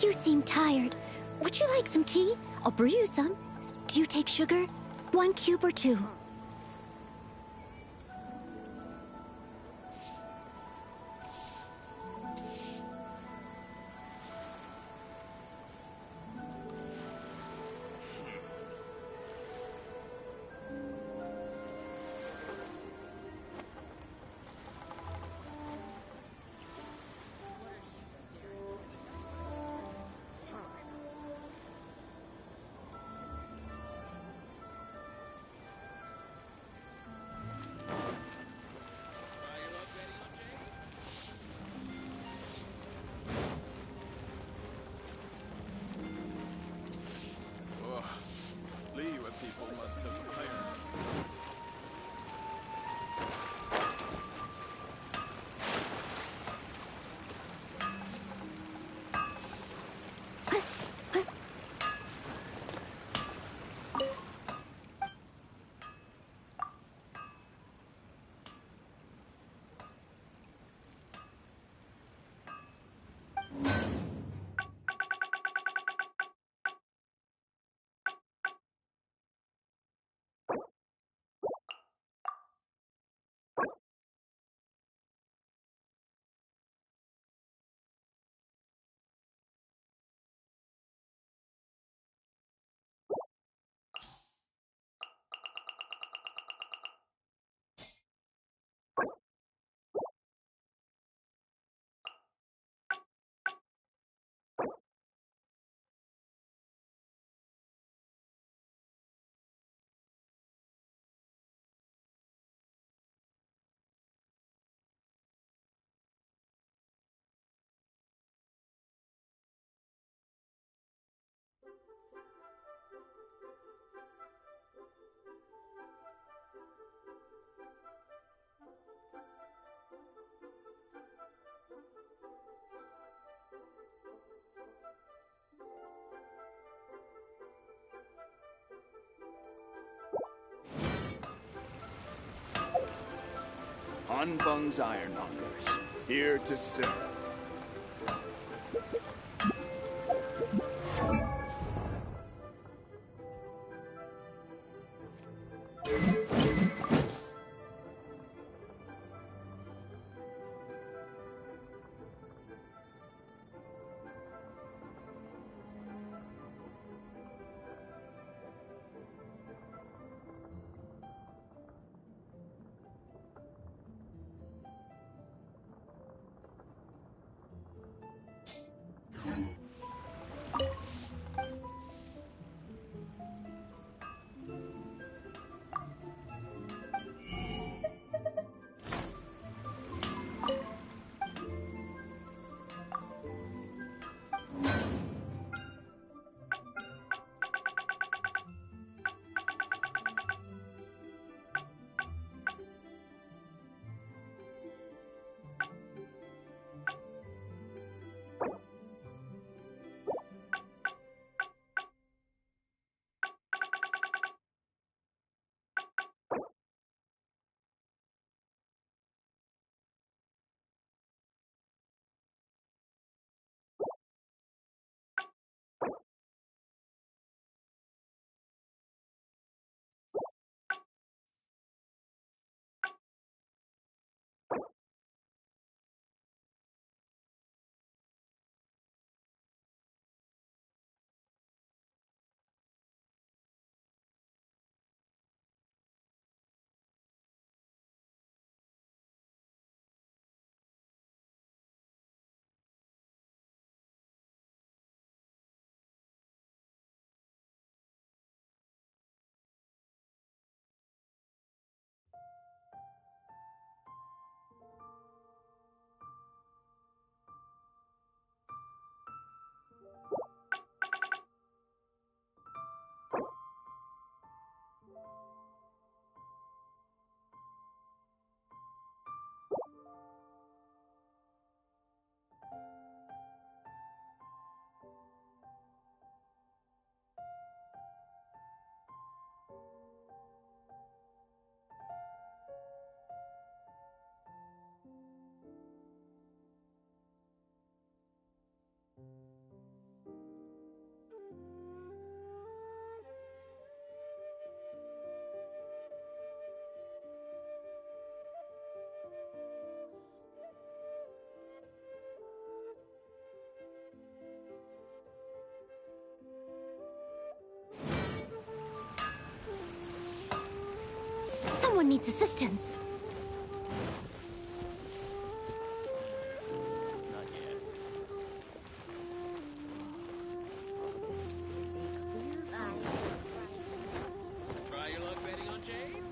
You seem tired. Would you like some tea? I'll brew you some. Do you take sugar? 1 cube or 2? Ugh. Liyue people must have iron. Anfeng's Ironmongers, here to serve. anyone needs assistance. Not yet. Try your luck betting on Jade?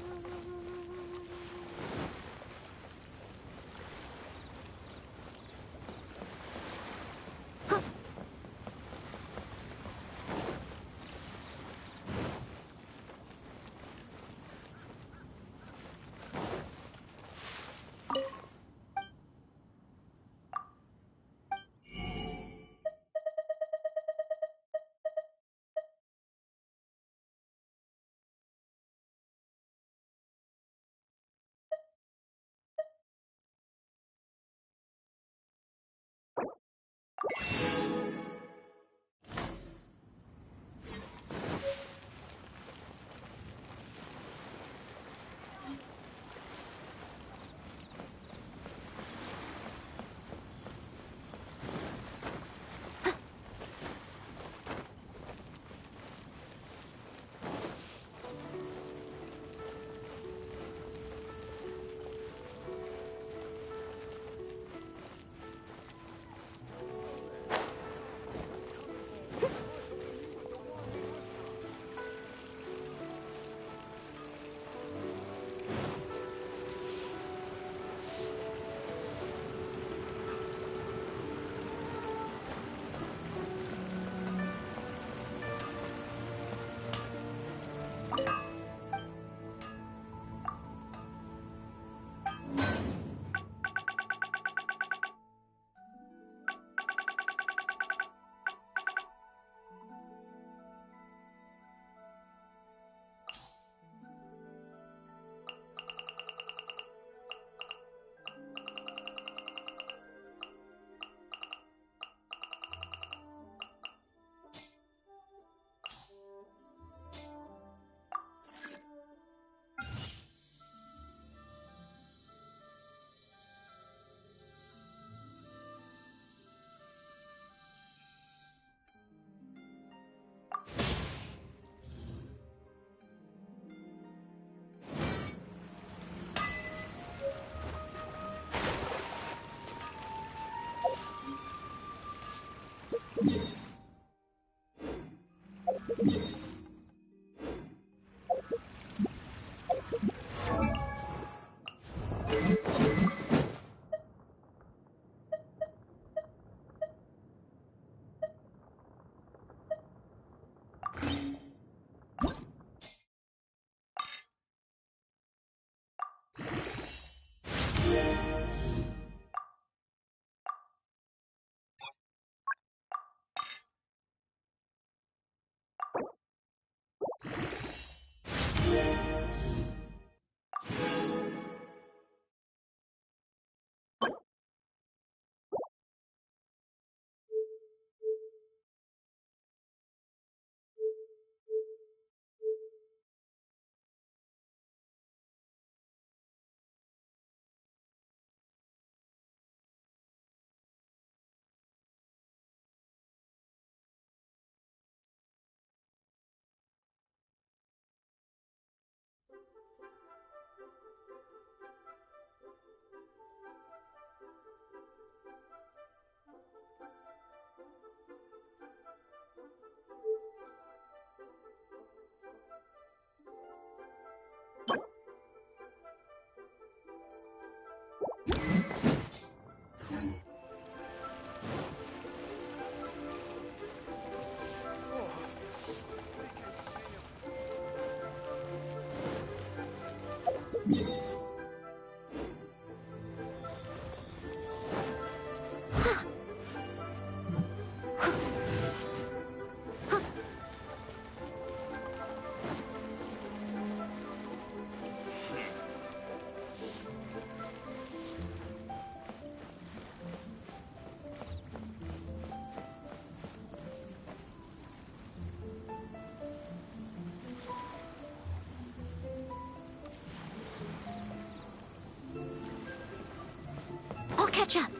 I'll catch up.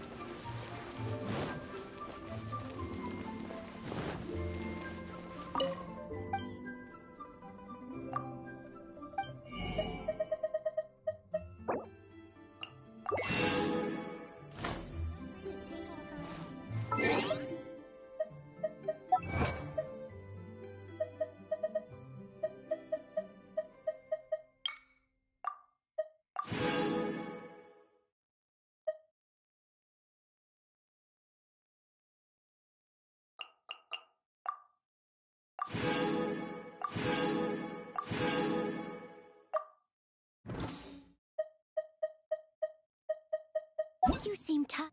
You seem tired.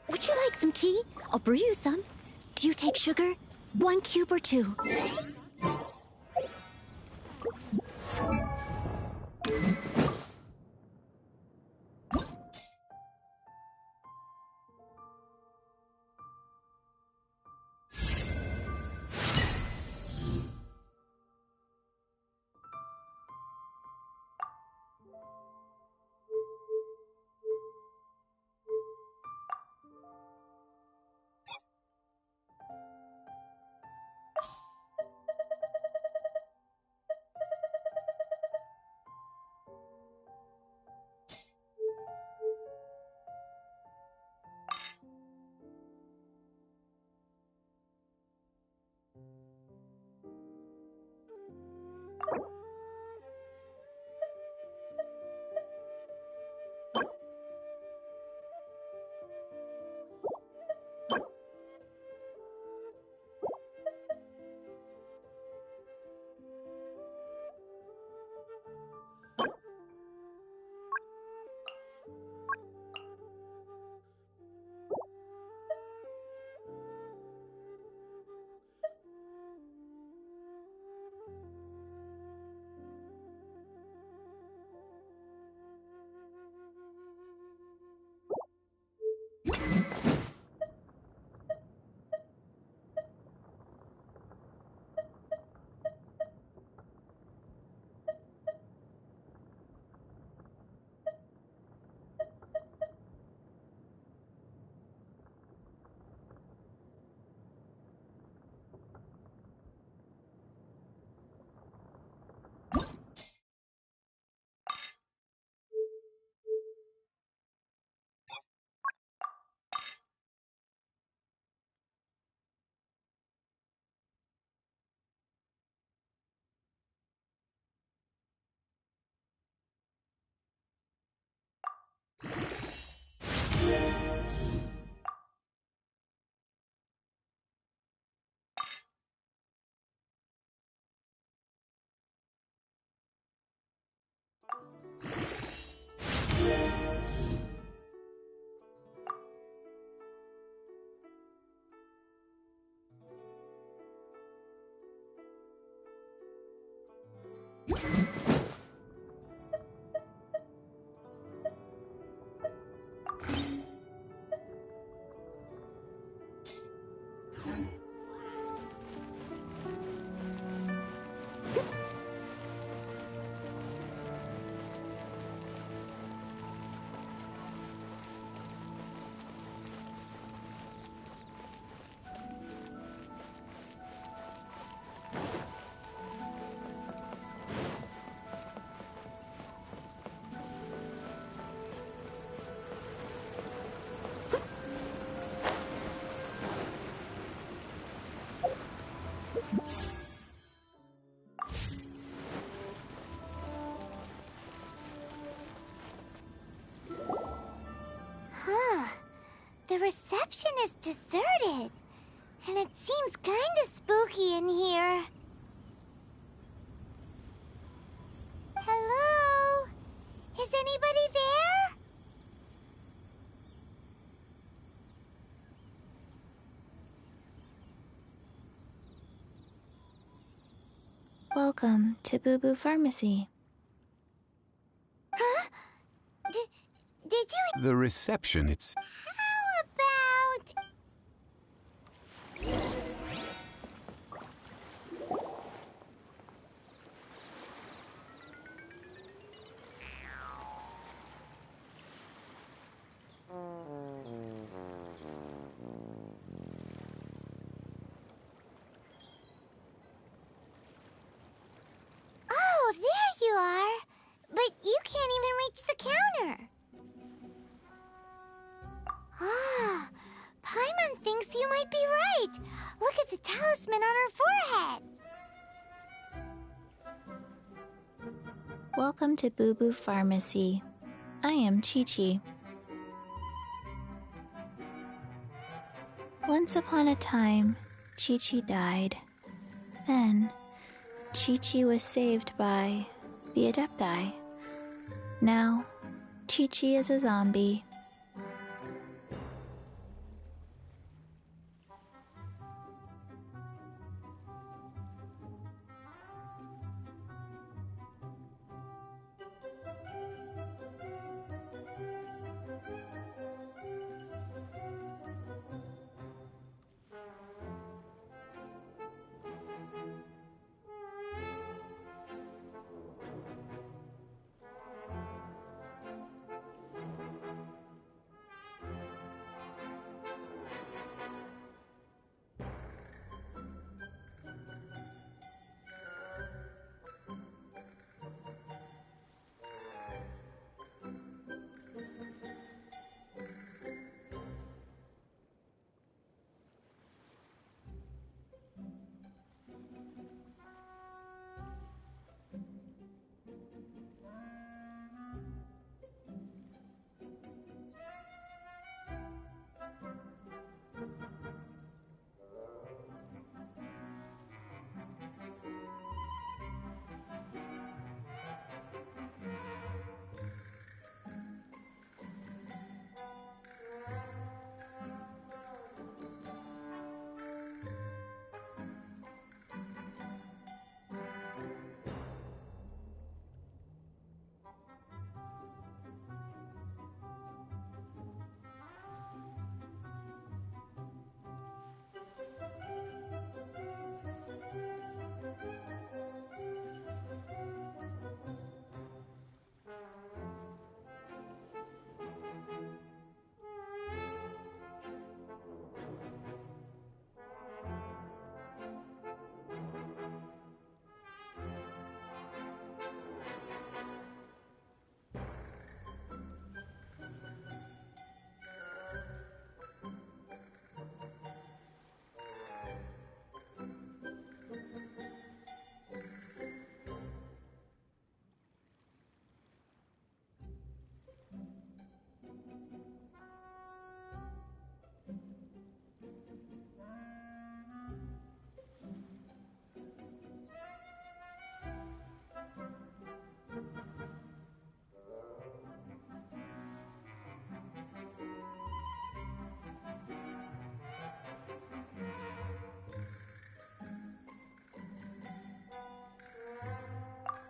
Would you like some tea? I'll brew you some. Do you take sugar? 1 cube or 2? The reception is deserted, and it seems kinda spooky in here. Hello? Is anybody there? Welcome to Boo Boo Pharmacy. Huh? Did you... The reception, it's... How about... Oh, there you are. But you can't even reach the counter. Ah, Paimon thinks you might be right. Look at the talisman on her forehead. Welcome to Boo Boo Pharmacy. I am Chi-Chi. Once upon a time, Chi-Chi died. Then, Chi-Chi was saved by the Adepti. Now, Chi-Chi is a zombie.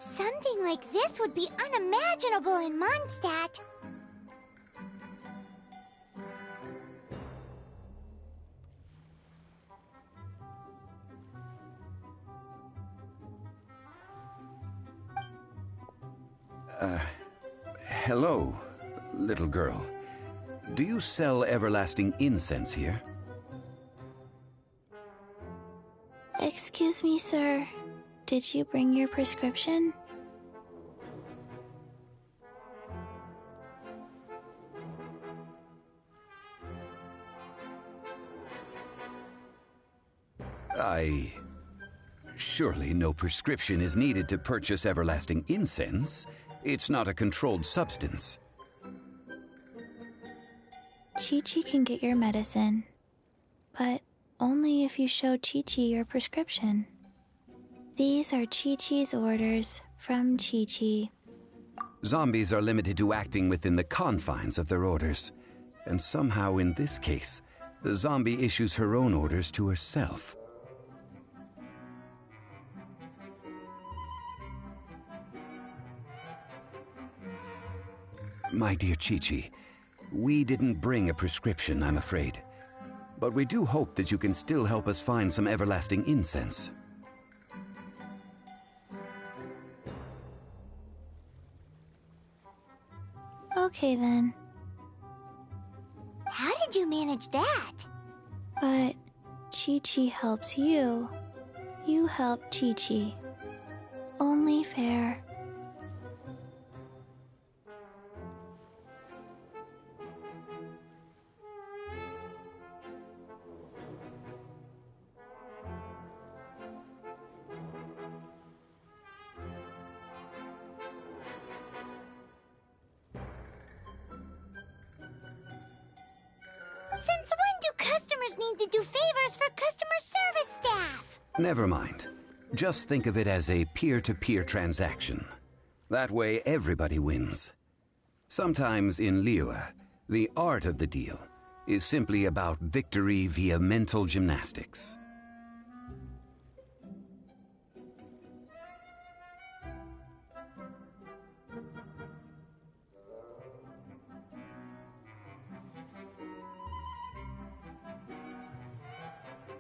Something like this would be unimaginable in Mondstadt. Hello, little girl. Do you sell everlasting incense here? Excuse me, sir. Did you bring your prescription? Surely no prescription is needed to purchase everlasting incense. It's not a controlled substance. Chi-Chi can get your medicine, but only if you show Chi-Chi your prescription. These are Chi-Chi's orders from Chi-Chi. Zombies are limited to acting within the confines of their orders. And somehow in this case, the zombie issues her own orders to herself. My dear Chi-Chi, we didn't bring a prescription, I'm afraid. But we do hope that you can still help us find some everlasting incense. Okay then. How did you manage that? But Chi-Chi helps you. You help Chi-Chi. Only fair. just need to do favors for customer service staff. Never mind. Just think of it as a peer-to-peer transaction. That way, everybody wins. Sometimes in Liyue, the art of the deal is simply about victory via mental gymnastics.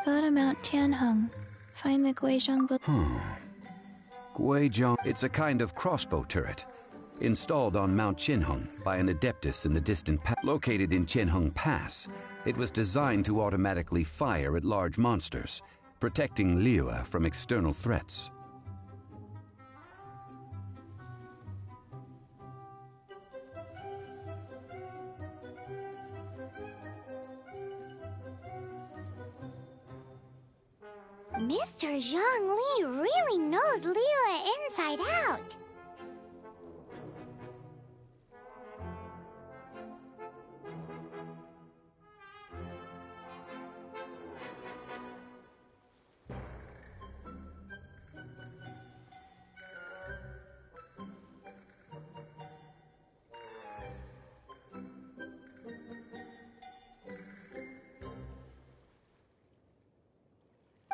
Go to Mount Tianheng. Find the Guizhong. Guizhong. It's a kind of crossbow turret, installed on Mount Qinheng by an adeptus in the distant located in Qinheng Pass. It was designed to automatically fire at large monsters, protecting Liyue from external threats. Mr. Zhang Li really knows Liyue inside out.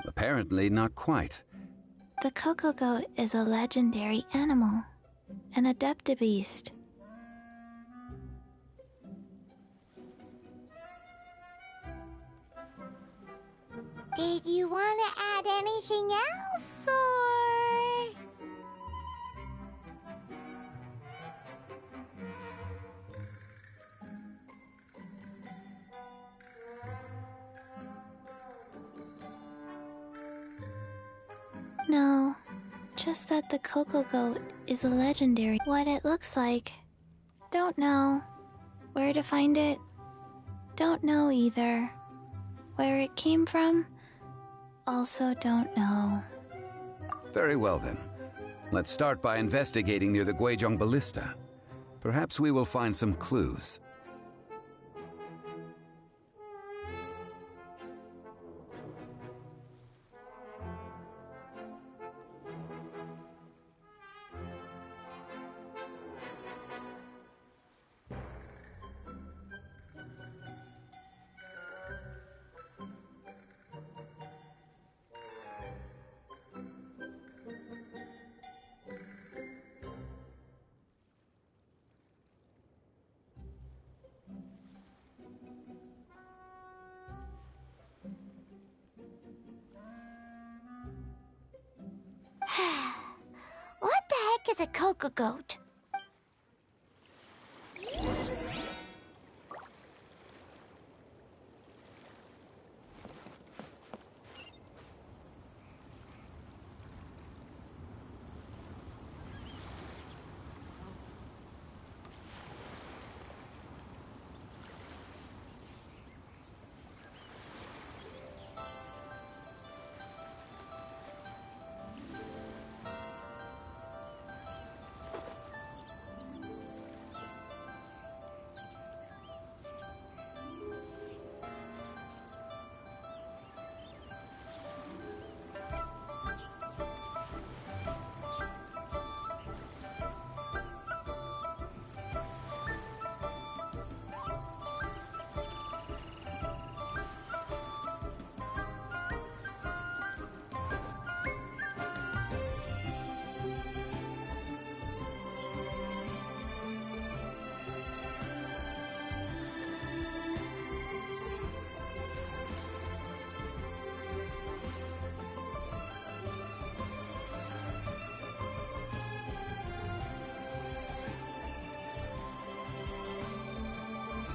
Apparently not quite. The Coco Goat is a legendary animal, an adeptabeast. Did you want to add anything else, or...? No, just that the Coco Goat is a legendary. What it looks like, don't know. Where to find it, don't know either. Where it came from, also don't know. Very well then. Let's start by investigating near the Guizhong Ballista. Perhaps we will find some clues. What the heck is a Coco Goat?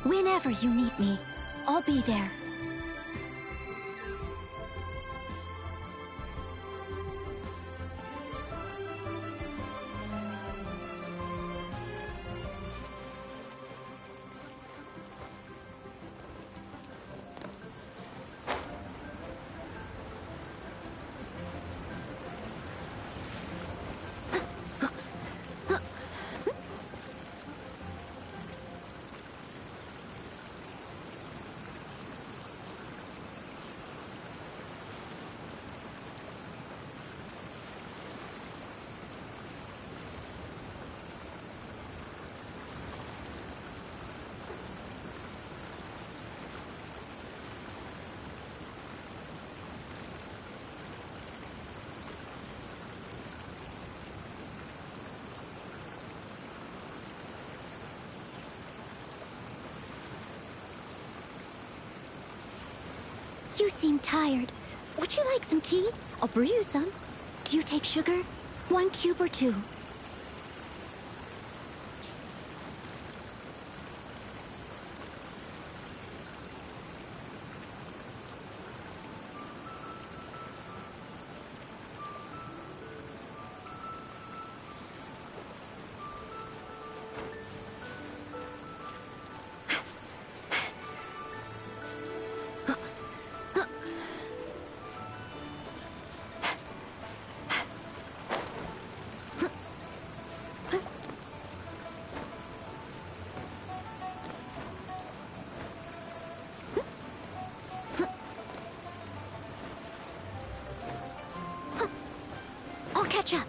Whenever you need me, I'll be there. You seem tired. Would you like some tea? I'll brew you some. Do you take sugar? 1 cube or 2? I'll catch up.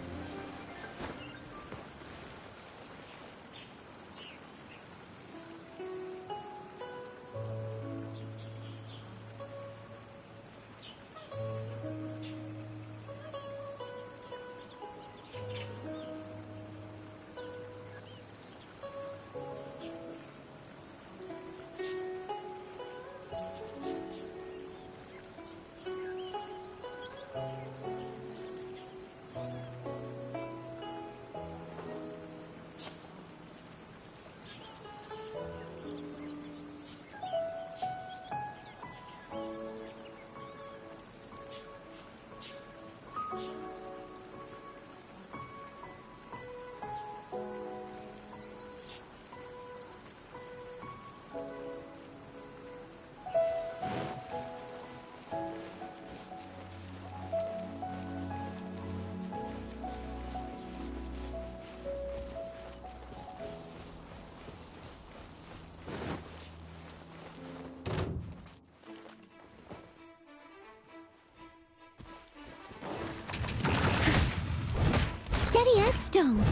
Steady as stone.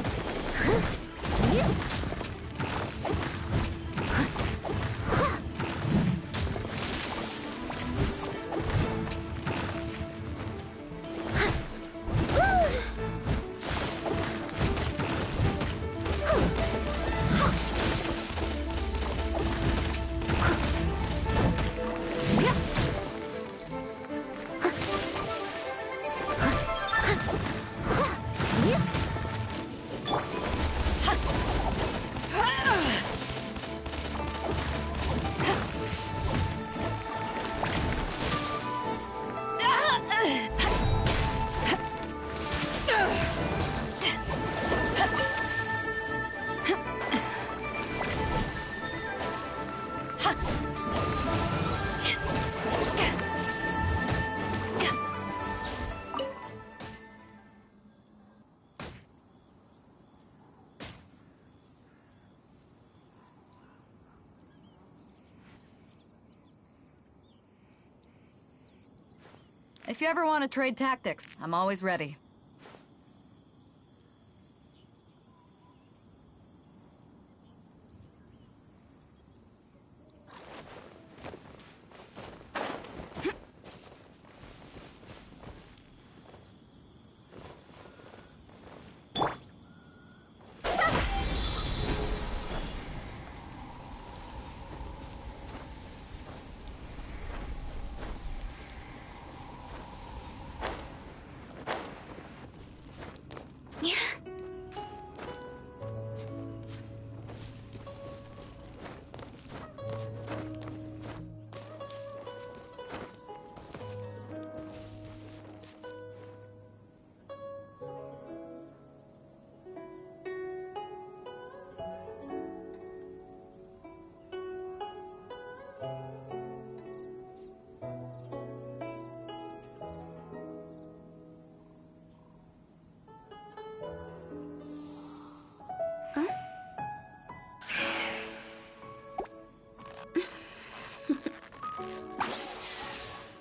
If you ever want to trade tactics, I'm always ready.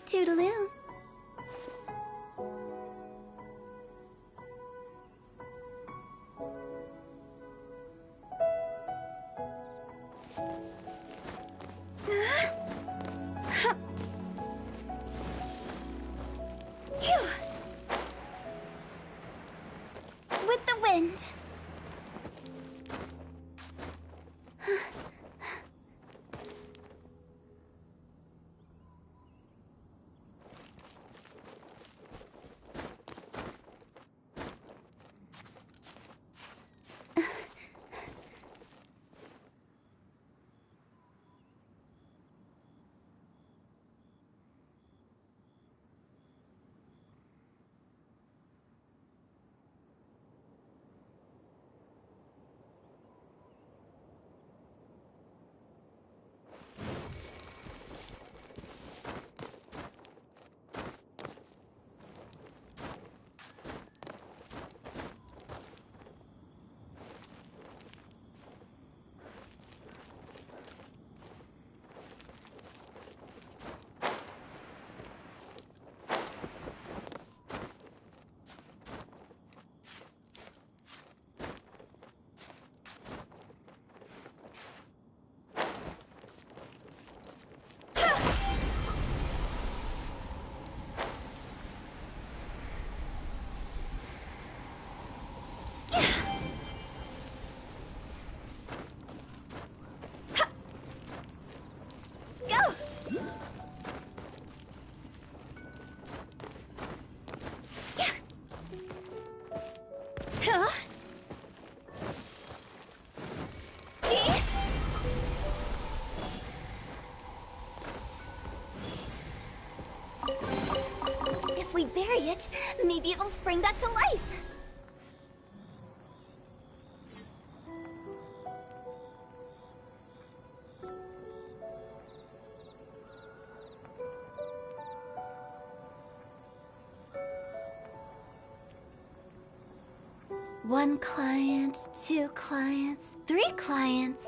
Toodaloo. With the wind. we bury it, maybe it'll spring back to life. One client, two clients, three clients.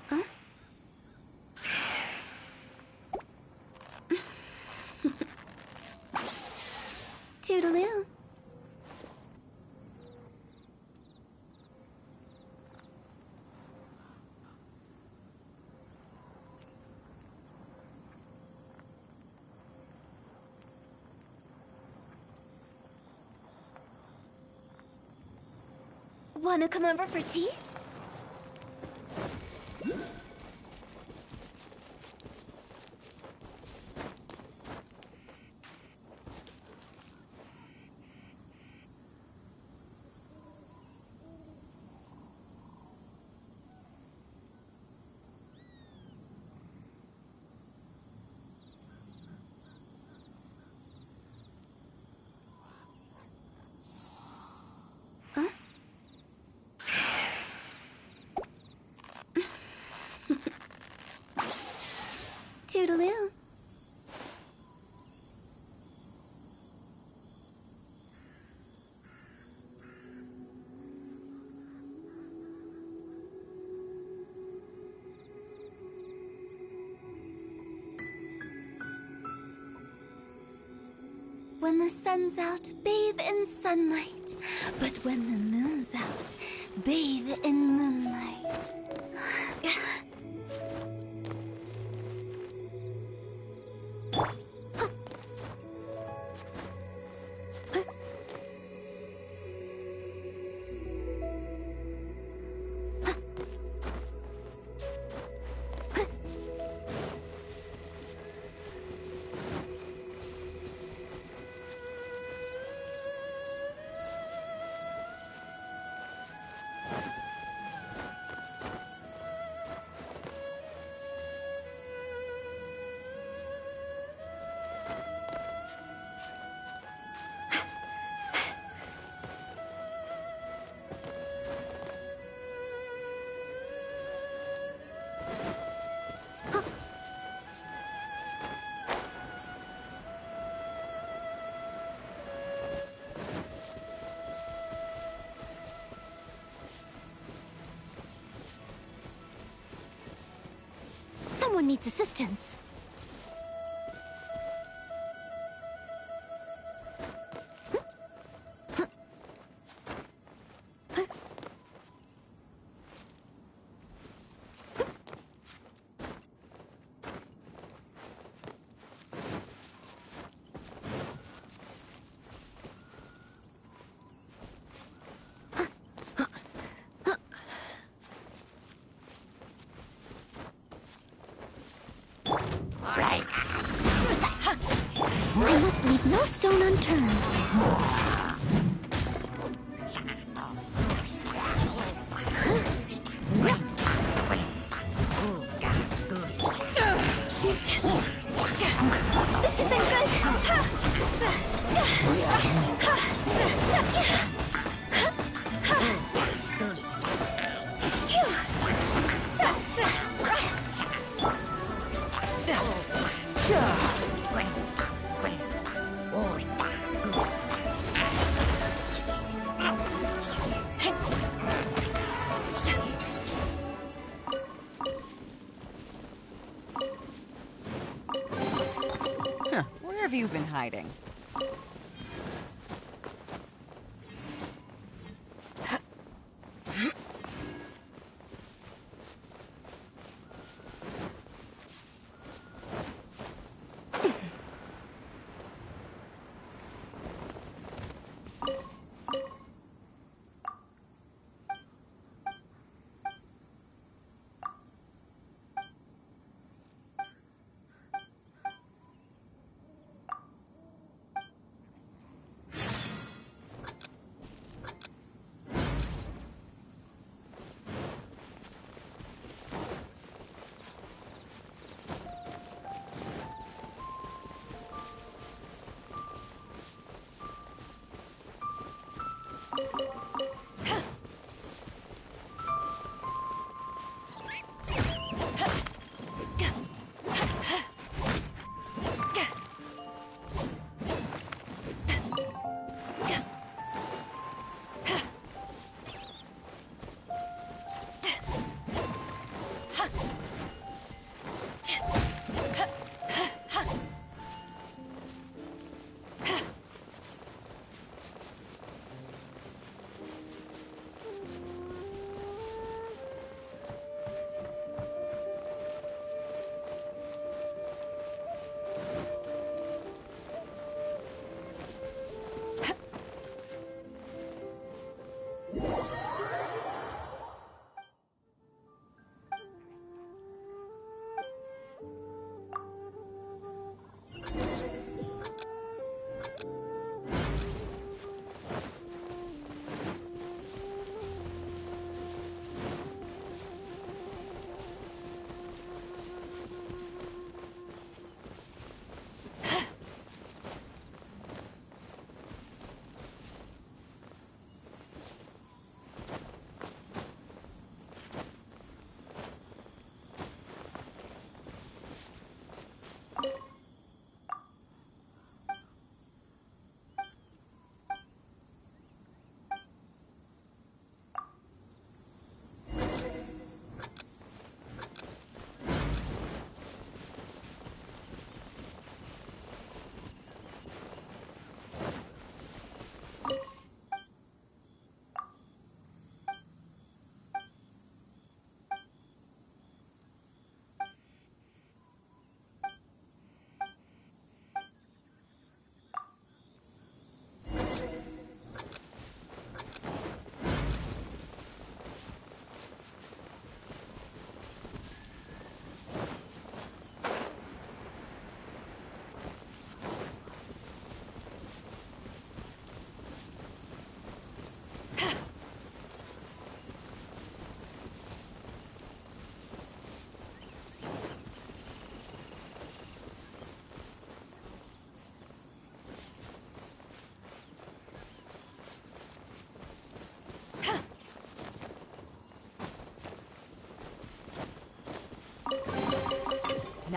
Huh? Toodaloo. Wanna come over for tea? Toodaloo. When the sun's out, bathe in sunlight. But when the moon's out, bathe in moonlight. Someone needs assistance. I must leave no stone unturned. This isn't Where have you been hiding?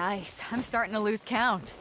Nice. I'm starting to lose count.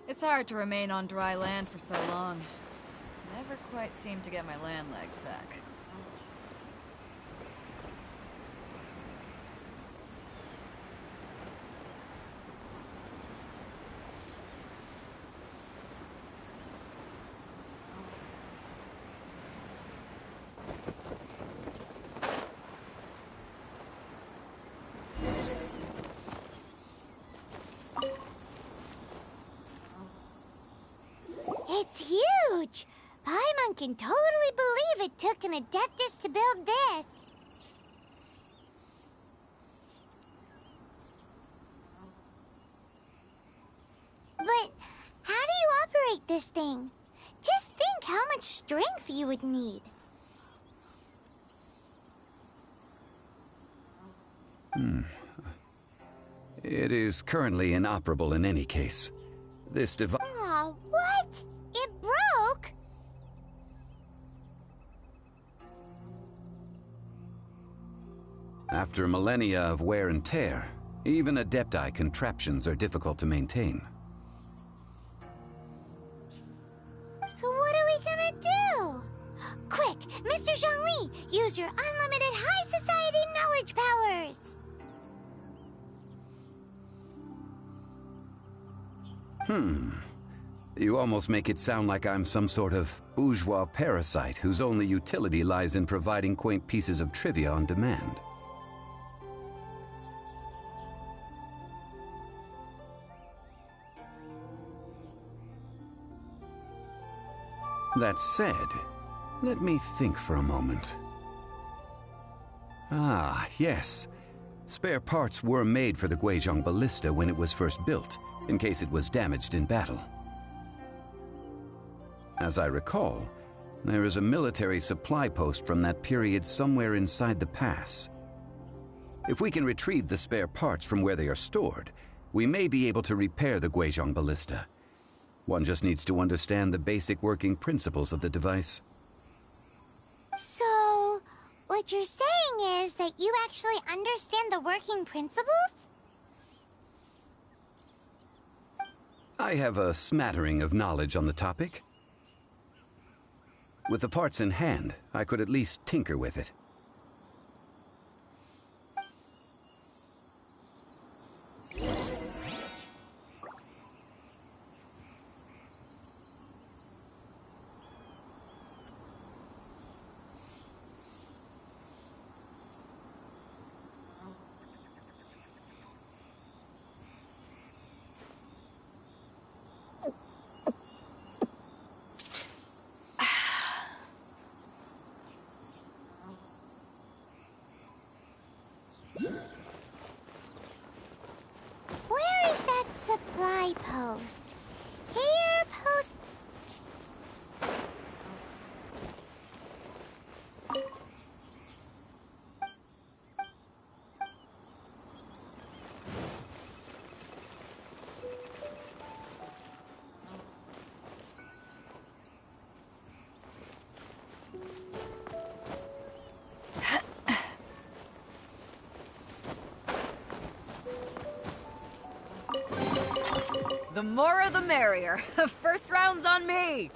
It's hard to remain on dry land for so long. Never quite seem to get my land legs back. It's huge! Paimon can totally believe it took an Adeptus to build this. But how do you operate this thing? Just think how much strength you would need. It is currently inoperable in any case. This device... Aw, what? It broke? After millennia of wear and tear, even Adepti contraptions are difficult to maintain. So what are we gonna do? Quick, Mr. Zhongli, use your unlimited high society knowledge powers! You almost make it sound like I'm some sort of bourgeois parasite whose only utility lies in providing quaint pieces of trivia on demand. That said, let me think for a moment. Ah, yes. Spare parts were made for the Guizhong Ballista when it was first built, in case it was damaged in battle. As I recall, there is a military supply post from that period somewhere inside the pass. If we can retrieve the spare parts from where they are stored, we may be able to repair the Guizhong Ballista. One just needs to understand the basic working principles of the device. So, what you're saying is that you actually understand the working principles? I have a smattering of knowledge on the topic. With the parts in hand, I could at least tinker with it. Where is that supply post? Here, post... The more the merrier. First round's on me.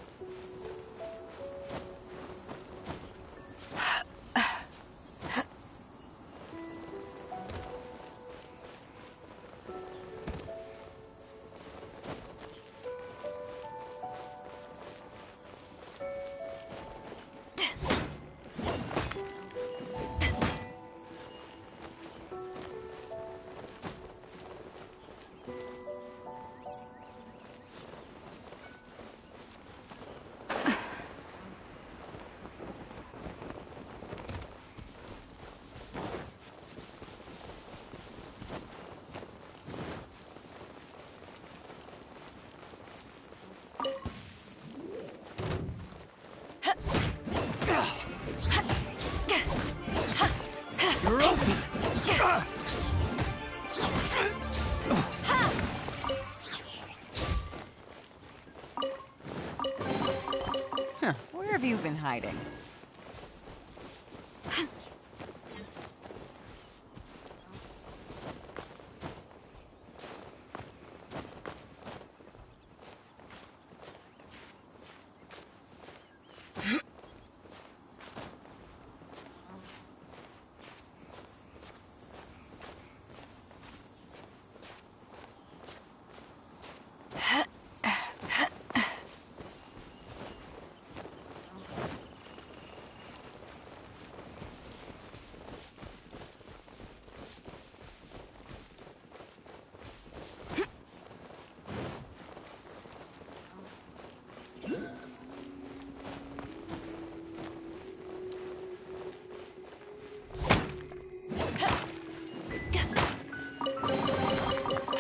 You're up! Huh, where have you been hiding?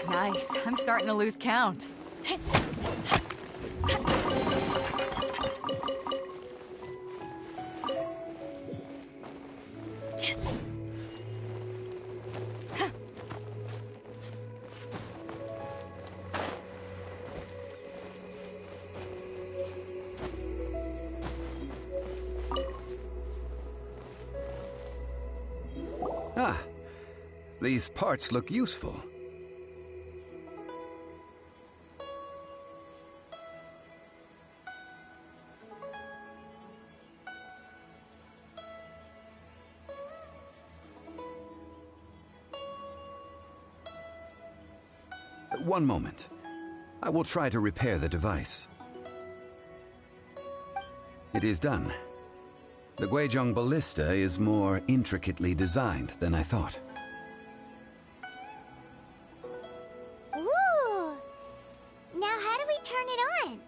Nice. I'm starting to lose count. Ah, these parts look useful. One moment. I will try to repair the device. It is done. The Guizhong ballista is more intricately designed than I thought. Ooh! Now how do we turn it on?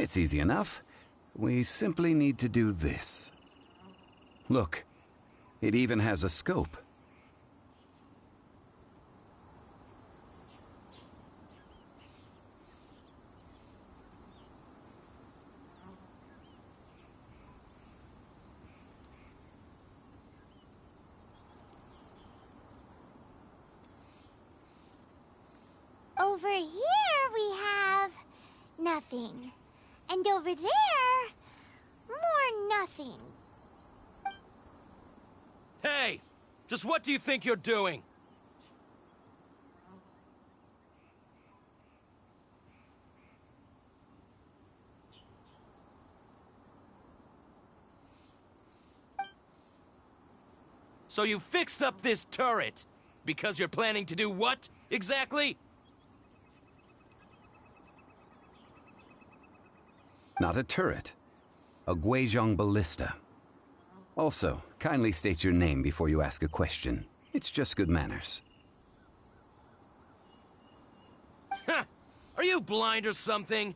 It's easy enough. We simply need to do this. Look, it even has a scope. over here we have nothing. And over there, more nothing. Hey! Just what do you think you're doing? So you fixed up this turret because you're planning to do what, exactly? Not a turret. A Guizhong ballista. Also, kindly state your name before you ask a question. It's just good manners. Ha! Are you blind or something?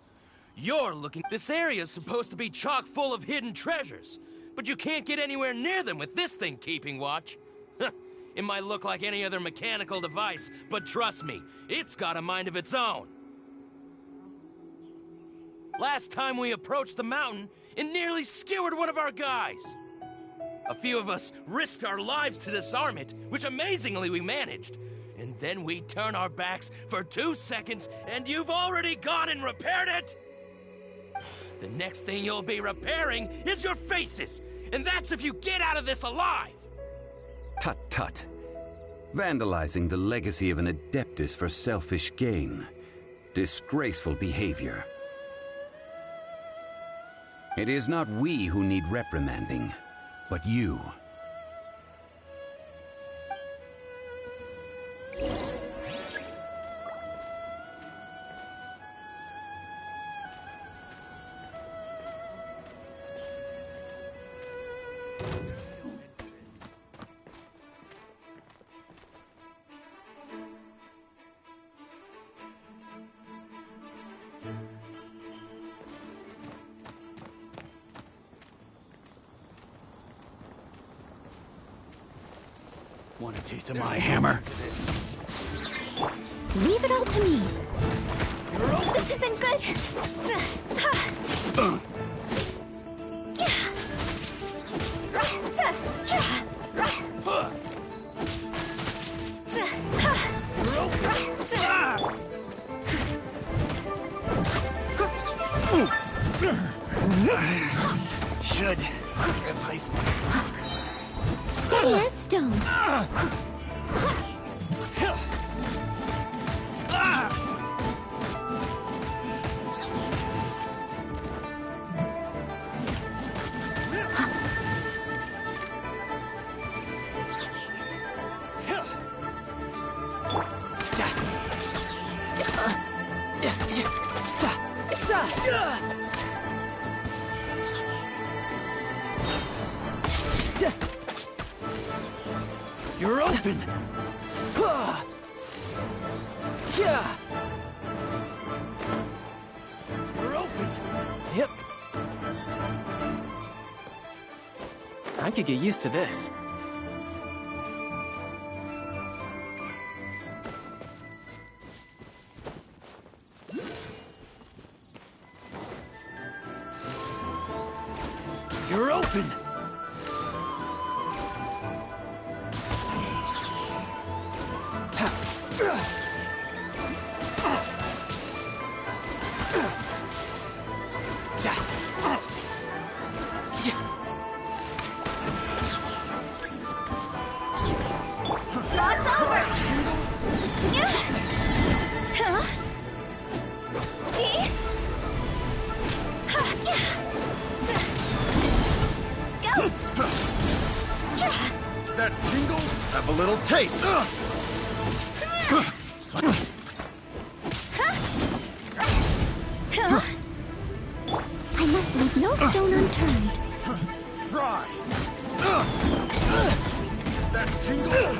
You're looking... This area's supposed to be chock full of hidden treasures, but you can't get anywhere near them with this thing keeping watch. It might look like any other mechanical device, but trust me, it's got a mind of its own. Last time we approached the mountain, it nearly skewered one of our guys. A few of us risked our lives to disarm it, which amazingly we managed. And then we turn our backs for 2 seconds, and you've already gone and repaired it? The next thing you'll be repairing is your faces, and that's if you get out of this alive! Tut tut. Vandalizing the legacy of an Adeptus for selfish gain. Disgraceful behavior. It is not we who need reprimanding, but you. Want a taste of my hammer? Leave it all to me. This isn't good. Should replace me. Steady as stone. You're open! You're open! Yep. I could get used to this. You're open! That tingles? Have a little taste. I must leave no stone unturned. Fry. That tingle?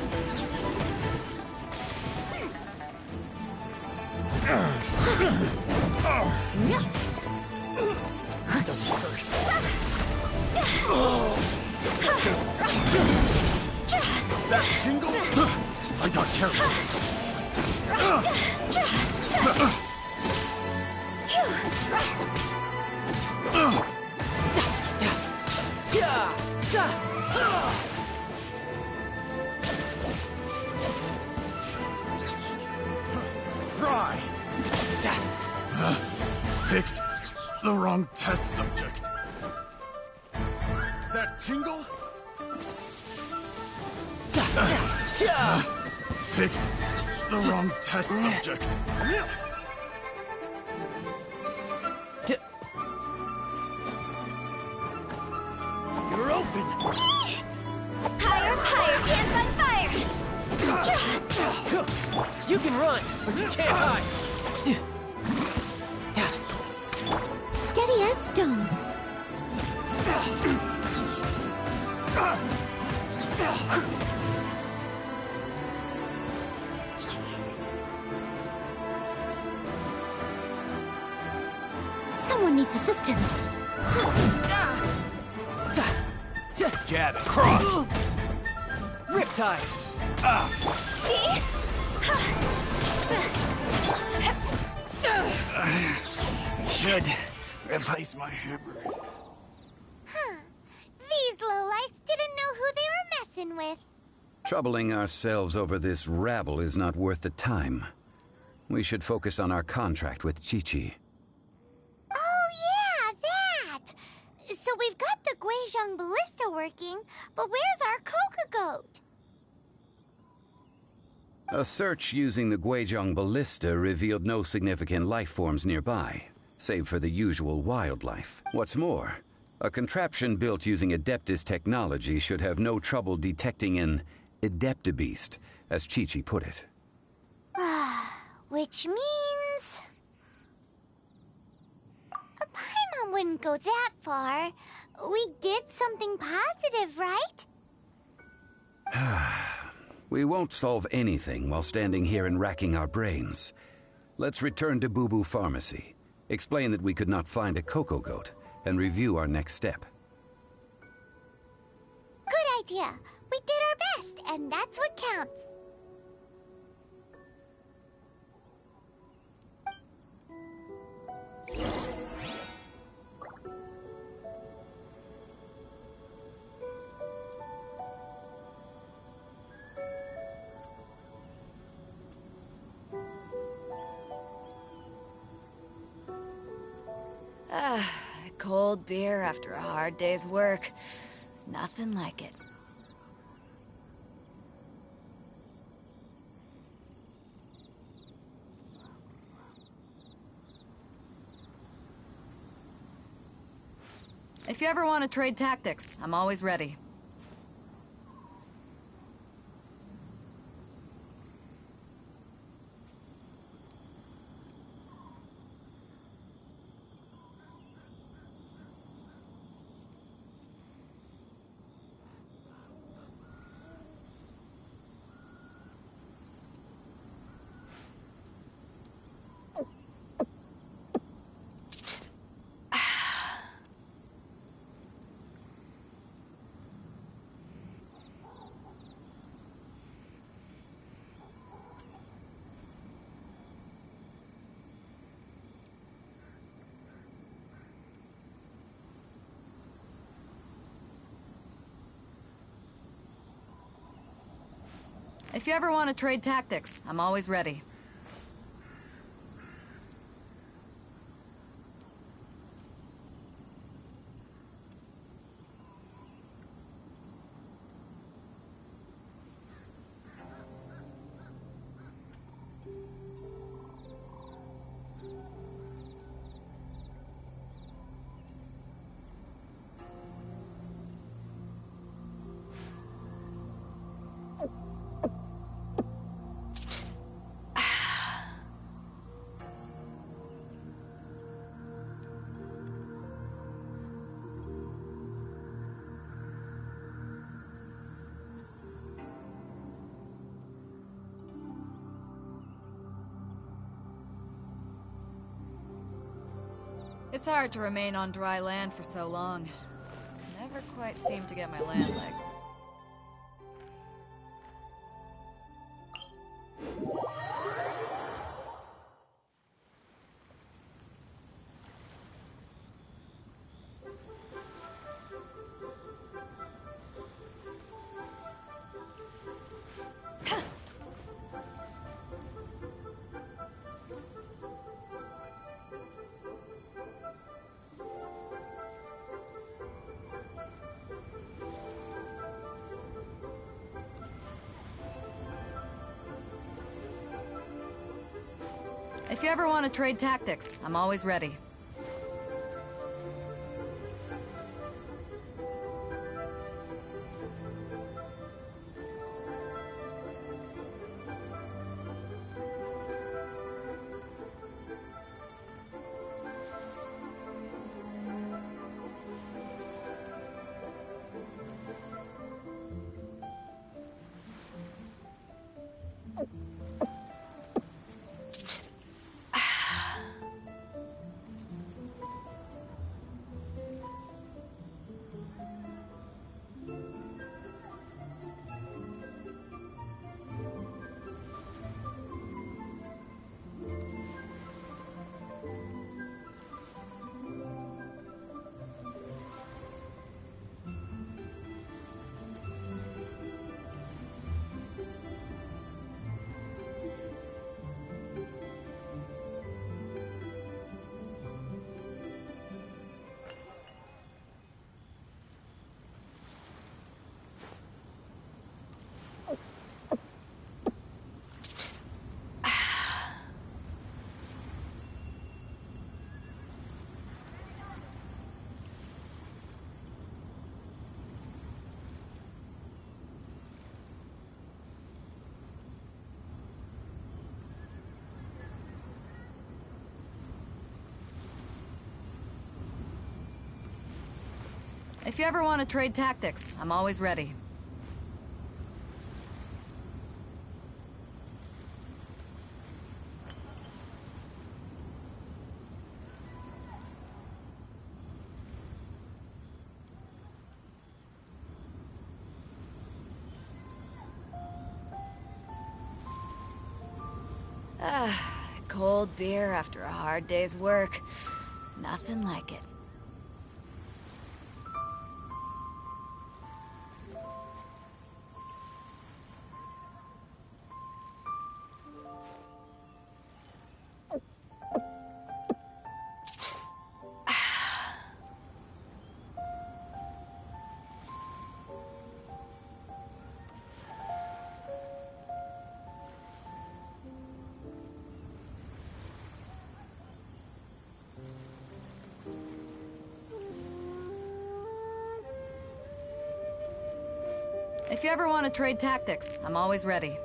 That doesn't hurt. That tingle? I got careful. Fry. Picked the wrong test subject. That tingle? Picked the wrong test subject. You're open! Higher, higher, hands on fire! You can run, but you can't hide. Steady as stone. Someone needs assistance. Jab and cross! Riptide! Should replace my hammer. Huh. These lowlifes didn't know who they were messing with. Troubling ourselves over this rabble is not worth the time. We should focus on our contract with Chi-Chi. Oh yeah, that! So we've got the Guizhong ballista working, but where's our Coca goat? A search using the Guizhong ballista revealed no significant life forms nearby, save for the usual wildlife. What's more, a contraption built using Adeptus technology should have no trouble detecting an Adeptabeast, as Chi-Chi put it. Which means... Paimon wouldn't go that far. We did something positive, right? We won't solve anything while standing here and racking our brains. Let's return to Boo Boo Pharmacy, explain that we could not find a Coco Goat, and review our next step. Good idea. We did our best, and that's what counts. Cold beer after a hard day's work. Nothing like it. If you ever want to trade tactics, I'm always ready. If you ever want to trade tactics, I'm always ready. It's hard to remain on dry land for so long. Never quite seem to get my land legs. If you ever want to trade tactics, I'm always ready. If you ever want to trade tactics, I'm always ready. Cold beer after a hard day's work. Nothing like it. If you ever want to trade tactics, I'm always ready.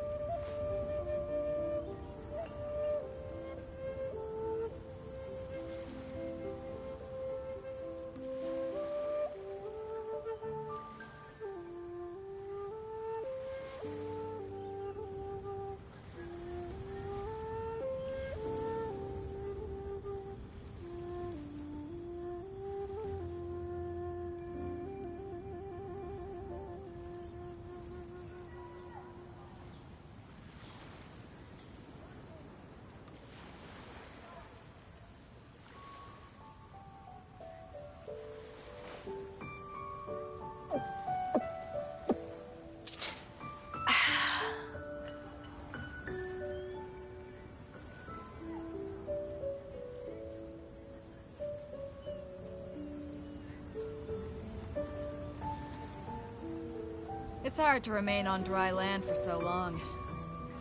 It's hard to remain on dry land for so long.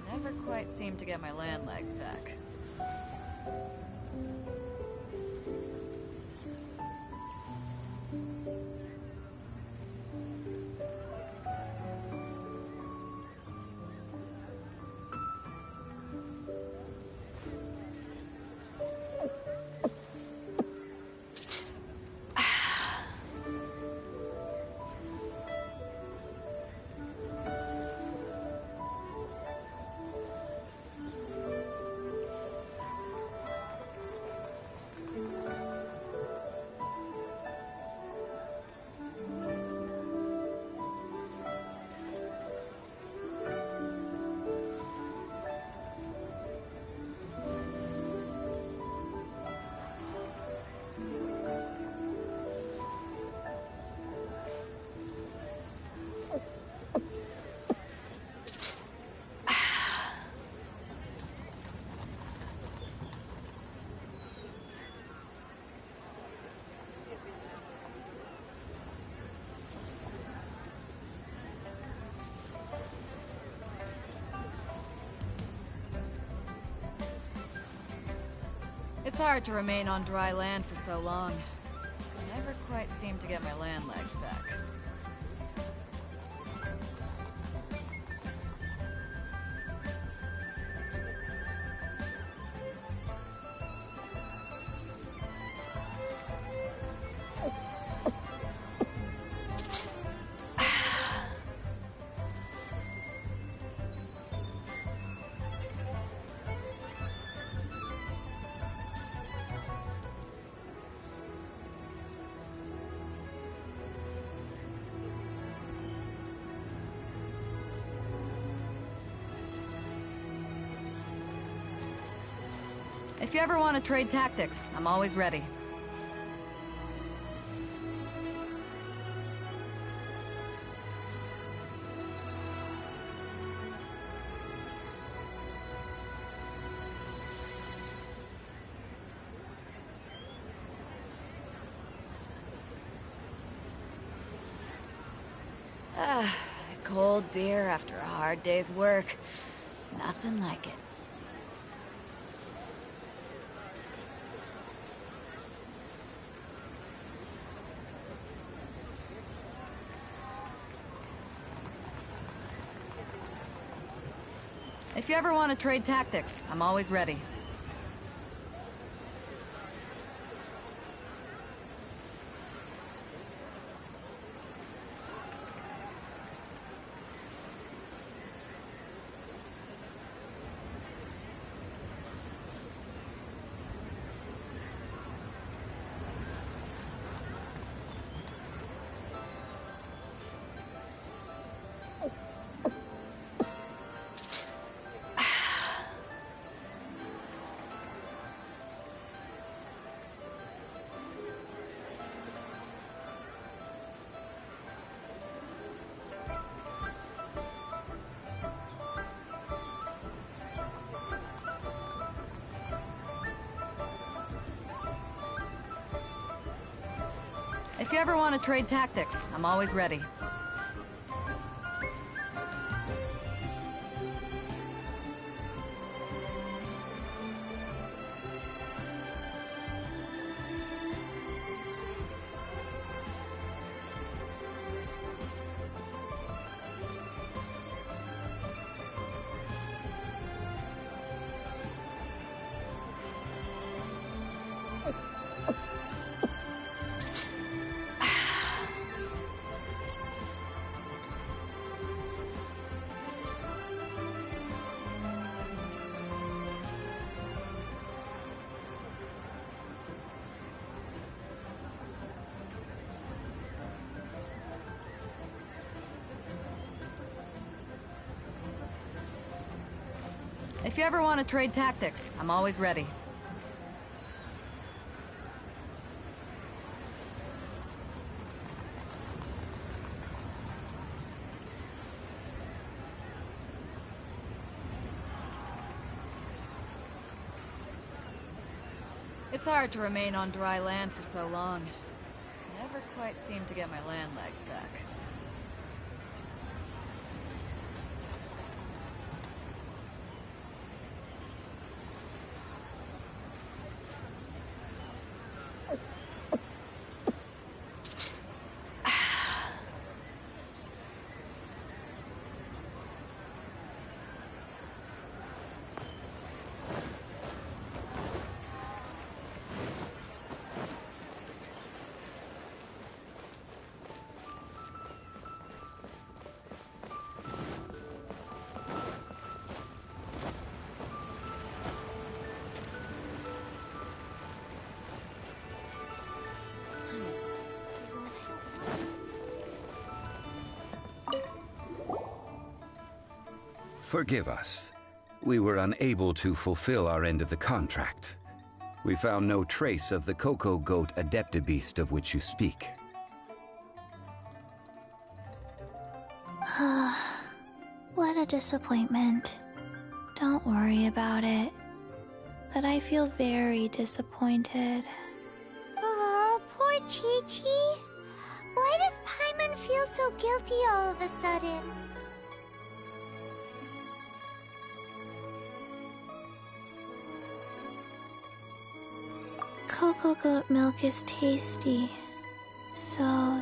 I never quite seem to get my land legs back. It's hard to remain on dry land for so long. I never quite seem to get my land legs back. If you ever want to trade tactics, I'm always ready. Cold beer after a hard day's work. Nothing like it. If you ever want to trade tactics, I'm always ready. If you ever want to trade tactics, I'm always ready. If you ever want to trade tactics, I'm always ready. It's hard to remain on dry land for so long. Never quite seem to get my land legs back. Forgive us. We were unable to fulfill our end of the contract. We found no trace of the Cocoa Goat Adeptabeast of which you speak. What a disappointment. Don't worry about it. But I feel very disappointed. Aw, poor Chi-Chi. Why does Paimon feel so guilty all of a sudden? Cocoa goat milk is tasty. So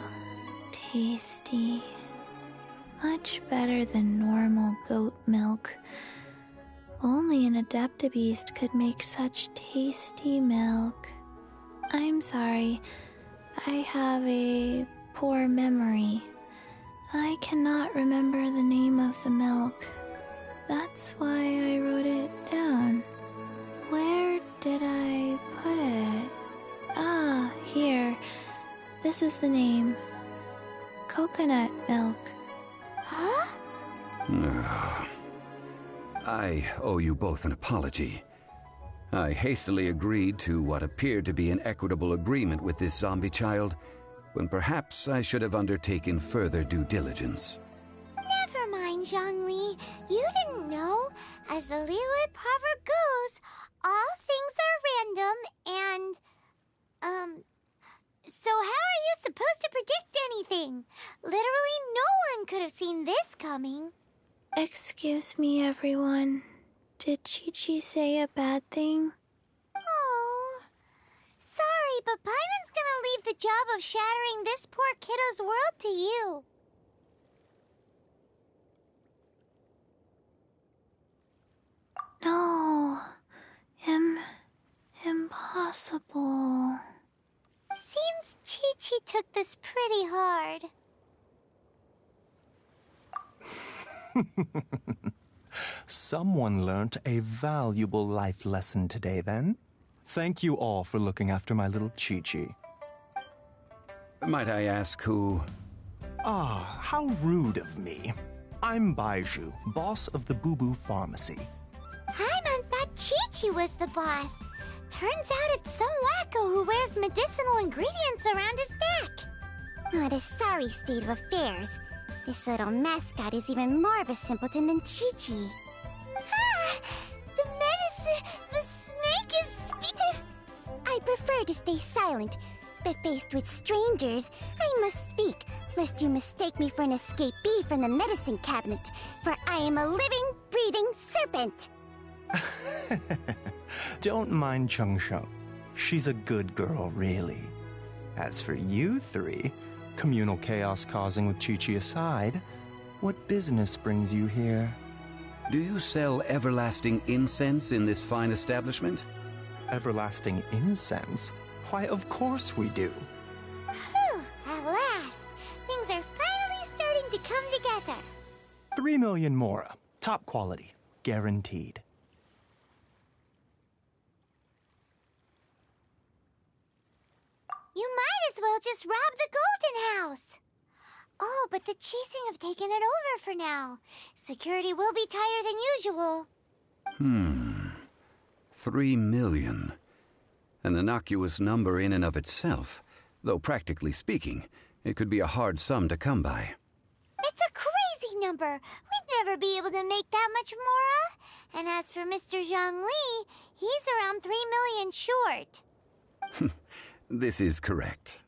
tasty. Much better than normal goat milk. Only an Adeptabeast could make such tasty milk. I'm sorry. I have a poor memory. I cannot remember the name of the milk. That's why I wrote it down. Where did I put it? Ah, here. This is the name. Coconut milk. Huh? I owe you both an apology. I hastily agreed to what appeared to be an equitable agreement with this zombie child, when perhaps I should have undertaken further due diligence. Never mind, Zhongli. You didn't know. As the Liyue proverb goes, all things are random and, so how are you supposed to predict anything? Literally no one could have seen this coming. Excuse me, everyone. Did Chi-Chi say a bad thing? Oh, sorry, but Paimon's gonna leave the job of shattering this poor kiddo's world to you. No. Impossible. Seems Chi-Chi took this pretty hard. Someone learnt a valuable life lesson today, then. Thank you all for looking after my little Chi-Chi. Might I ask who? Ah, how rude of me. I'm Baiju, boss of the Boo Boo Pharmacy. Paimon thought Chi-Chi was the boss. Turns out it's some wacko who wears medicinal ingredients around his neck. What a sorry state of affairs. This little mascot is even more of a simpleton than Chi-Chi. Ah! The medicine... The snake is speaking... I prefer to stay silent, but faced with strangers, I must speak, lest you mistake me for an escapee from the medicine cabinet, for I am a living, breathing serpent! Don't mind Chung Sheng. She's a good girl, really. As for you three, communal chaos causing with Chi-Chi aside, what business brings you here? Do you sell everlasting incense in this fine establishment? Everlasting incense? Why, of course we do. Whew, at last. Things are finally starting to come together. 3 million mora. Top quality. Guaranteed. You might as well just rob the Golden House. Oh, but the chasing have taken it over for now. Security will be tighter than usual. 3 million. An innocuous number in and of itself, though practically speaking, it could be a hard sum to come by. It's a crazy number. We'd never be able to make that much mora. And as for Mr. Zhongli, he's around 3 million short. This is correct.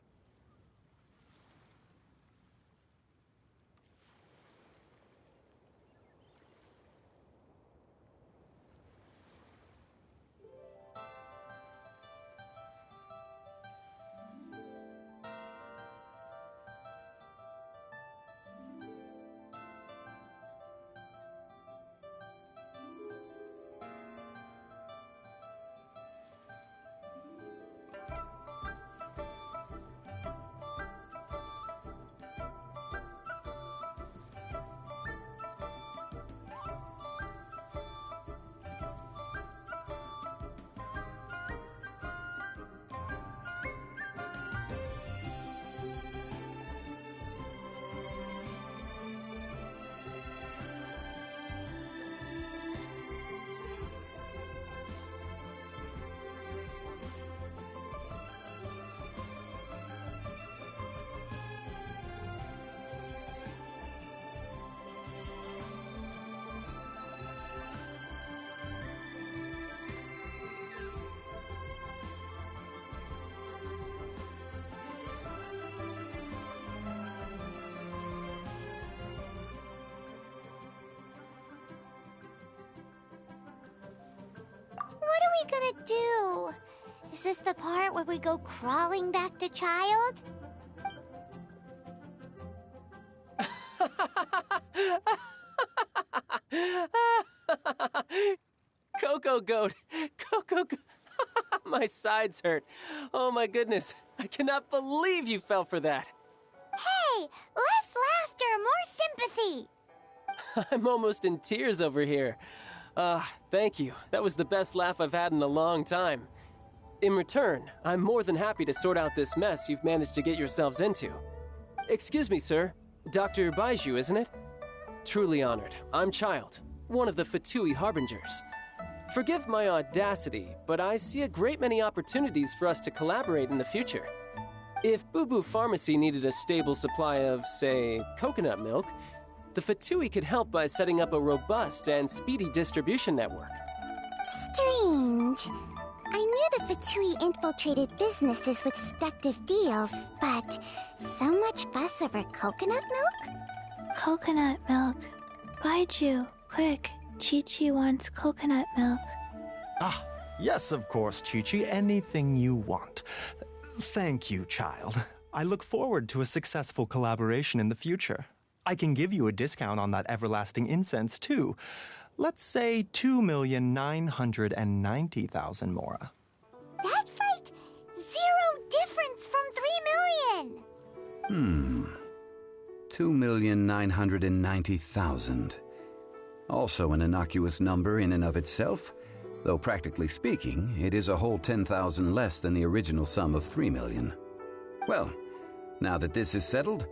What are we gonna do? Is this the part where we go crawling back to child? Coco Goat! Coco Goat! My sides hurt. Oh my goodness. I cannot believe you fell for that. Hey, less laughter, more sympathy. I'm almost in tears over here. Thank you. That was the best laugh I've had in a long time. In return, I'm more than happy to sort out this mess you've managed to get yourselves into. Excuse me, sir. Dr. Baiju, isn't it? Truly honored. I'm Child, one of the Fatui Harbingers. Forgive my audacity, but I see a great many opportunities for us to collaborate in the future. If Boo Boo Pharmacy needed a stable supply of, say, coconut milk, the Fatui could help by setting up a robust and speedy distribution network. Strange. I knew the Fatui infiltrated businesses with seductive deals, but so much fuss over coconut milk? Coconut milk. Baiju, quick. Chi-Chi wants coconut milk. Ah, yes, of course, Chi-Chi. Anything you want. Thank you, child. I look forward to a successful collaboration in the future. I can give you a discount on that everlasting incense, too. Let's say 2,990,000 Mora. That's like 0 difference from 3 million. 2,990,000. Also an innocuous number in and of itself, though practically speaking, it is a whole 10,000 less than the original sum of 3 million. Well, now that this is settled,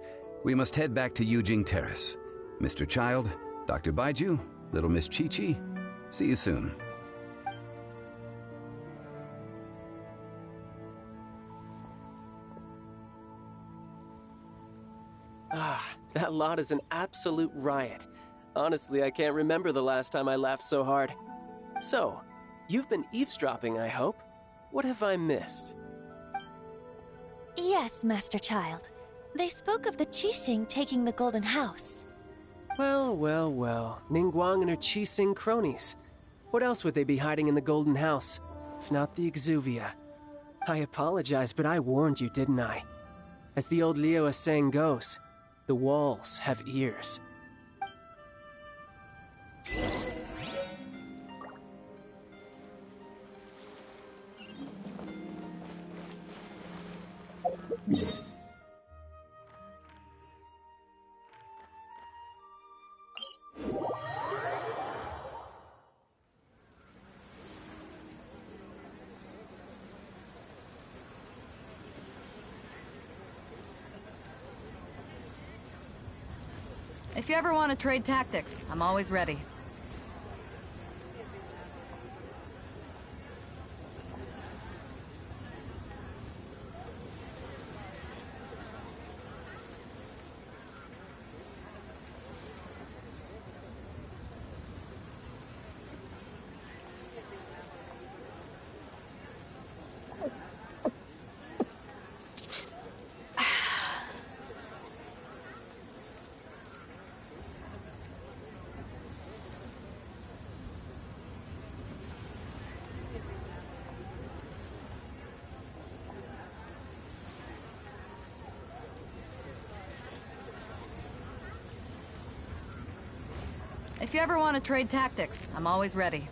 we must head back to Yujing Terrace. Mr. Child, Dr. Baiju, Little Miss Chi-Chi, see you soon. That lot is an absolute riot. Honestly, I can't remember the last time I laughed so hard. So, you've been eavesdropping, I hope? What have I missed? Yes, Master Child. They spoke of the Qixing taking the Golden House. Well, well, well. Ningguang and her Qixing cronies. What else would they be hiding in the Golden House, if not the Exuvia? I apologize, but I warned you, didn't I? As the old Liu saying goes, the walls have ears. If you ever want to trade tactics, I'm always ready. If you ever want to trade tactics, I'm always ready.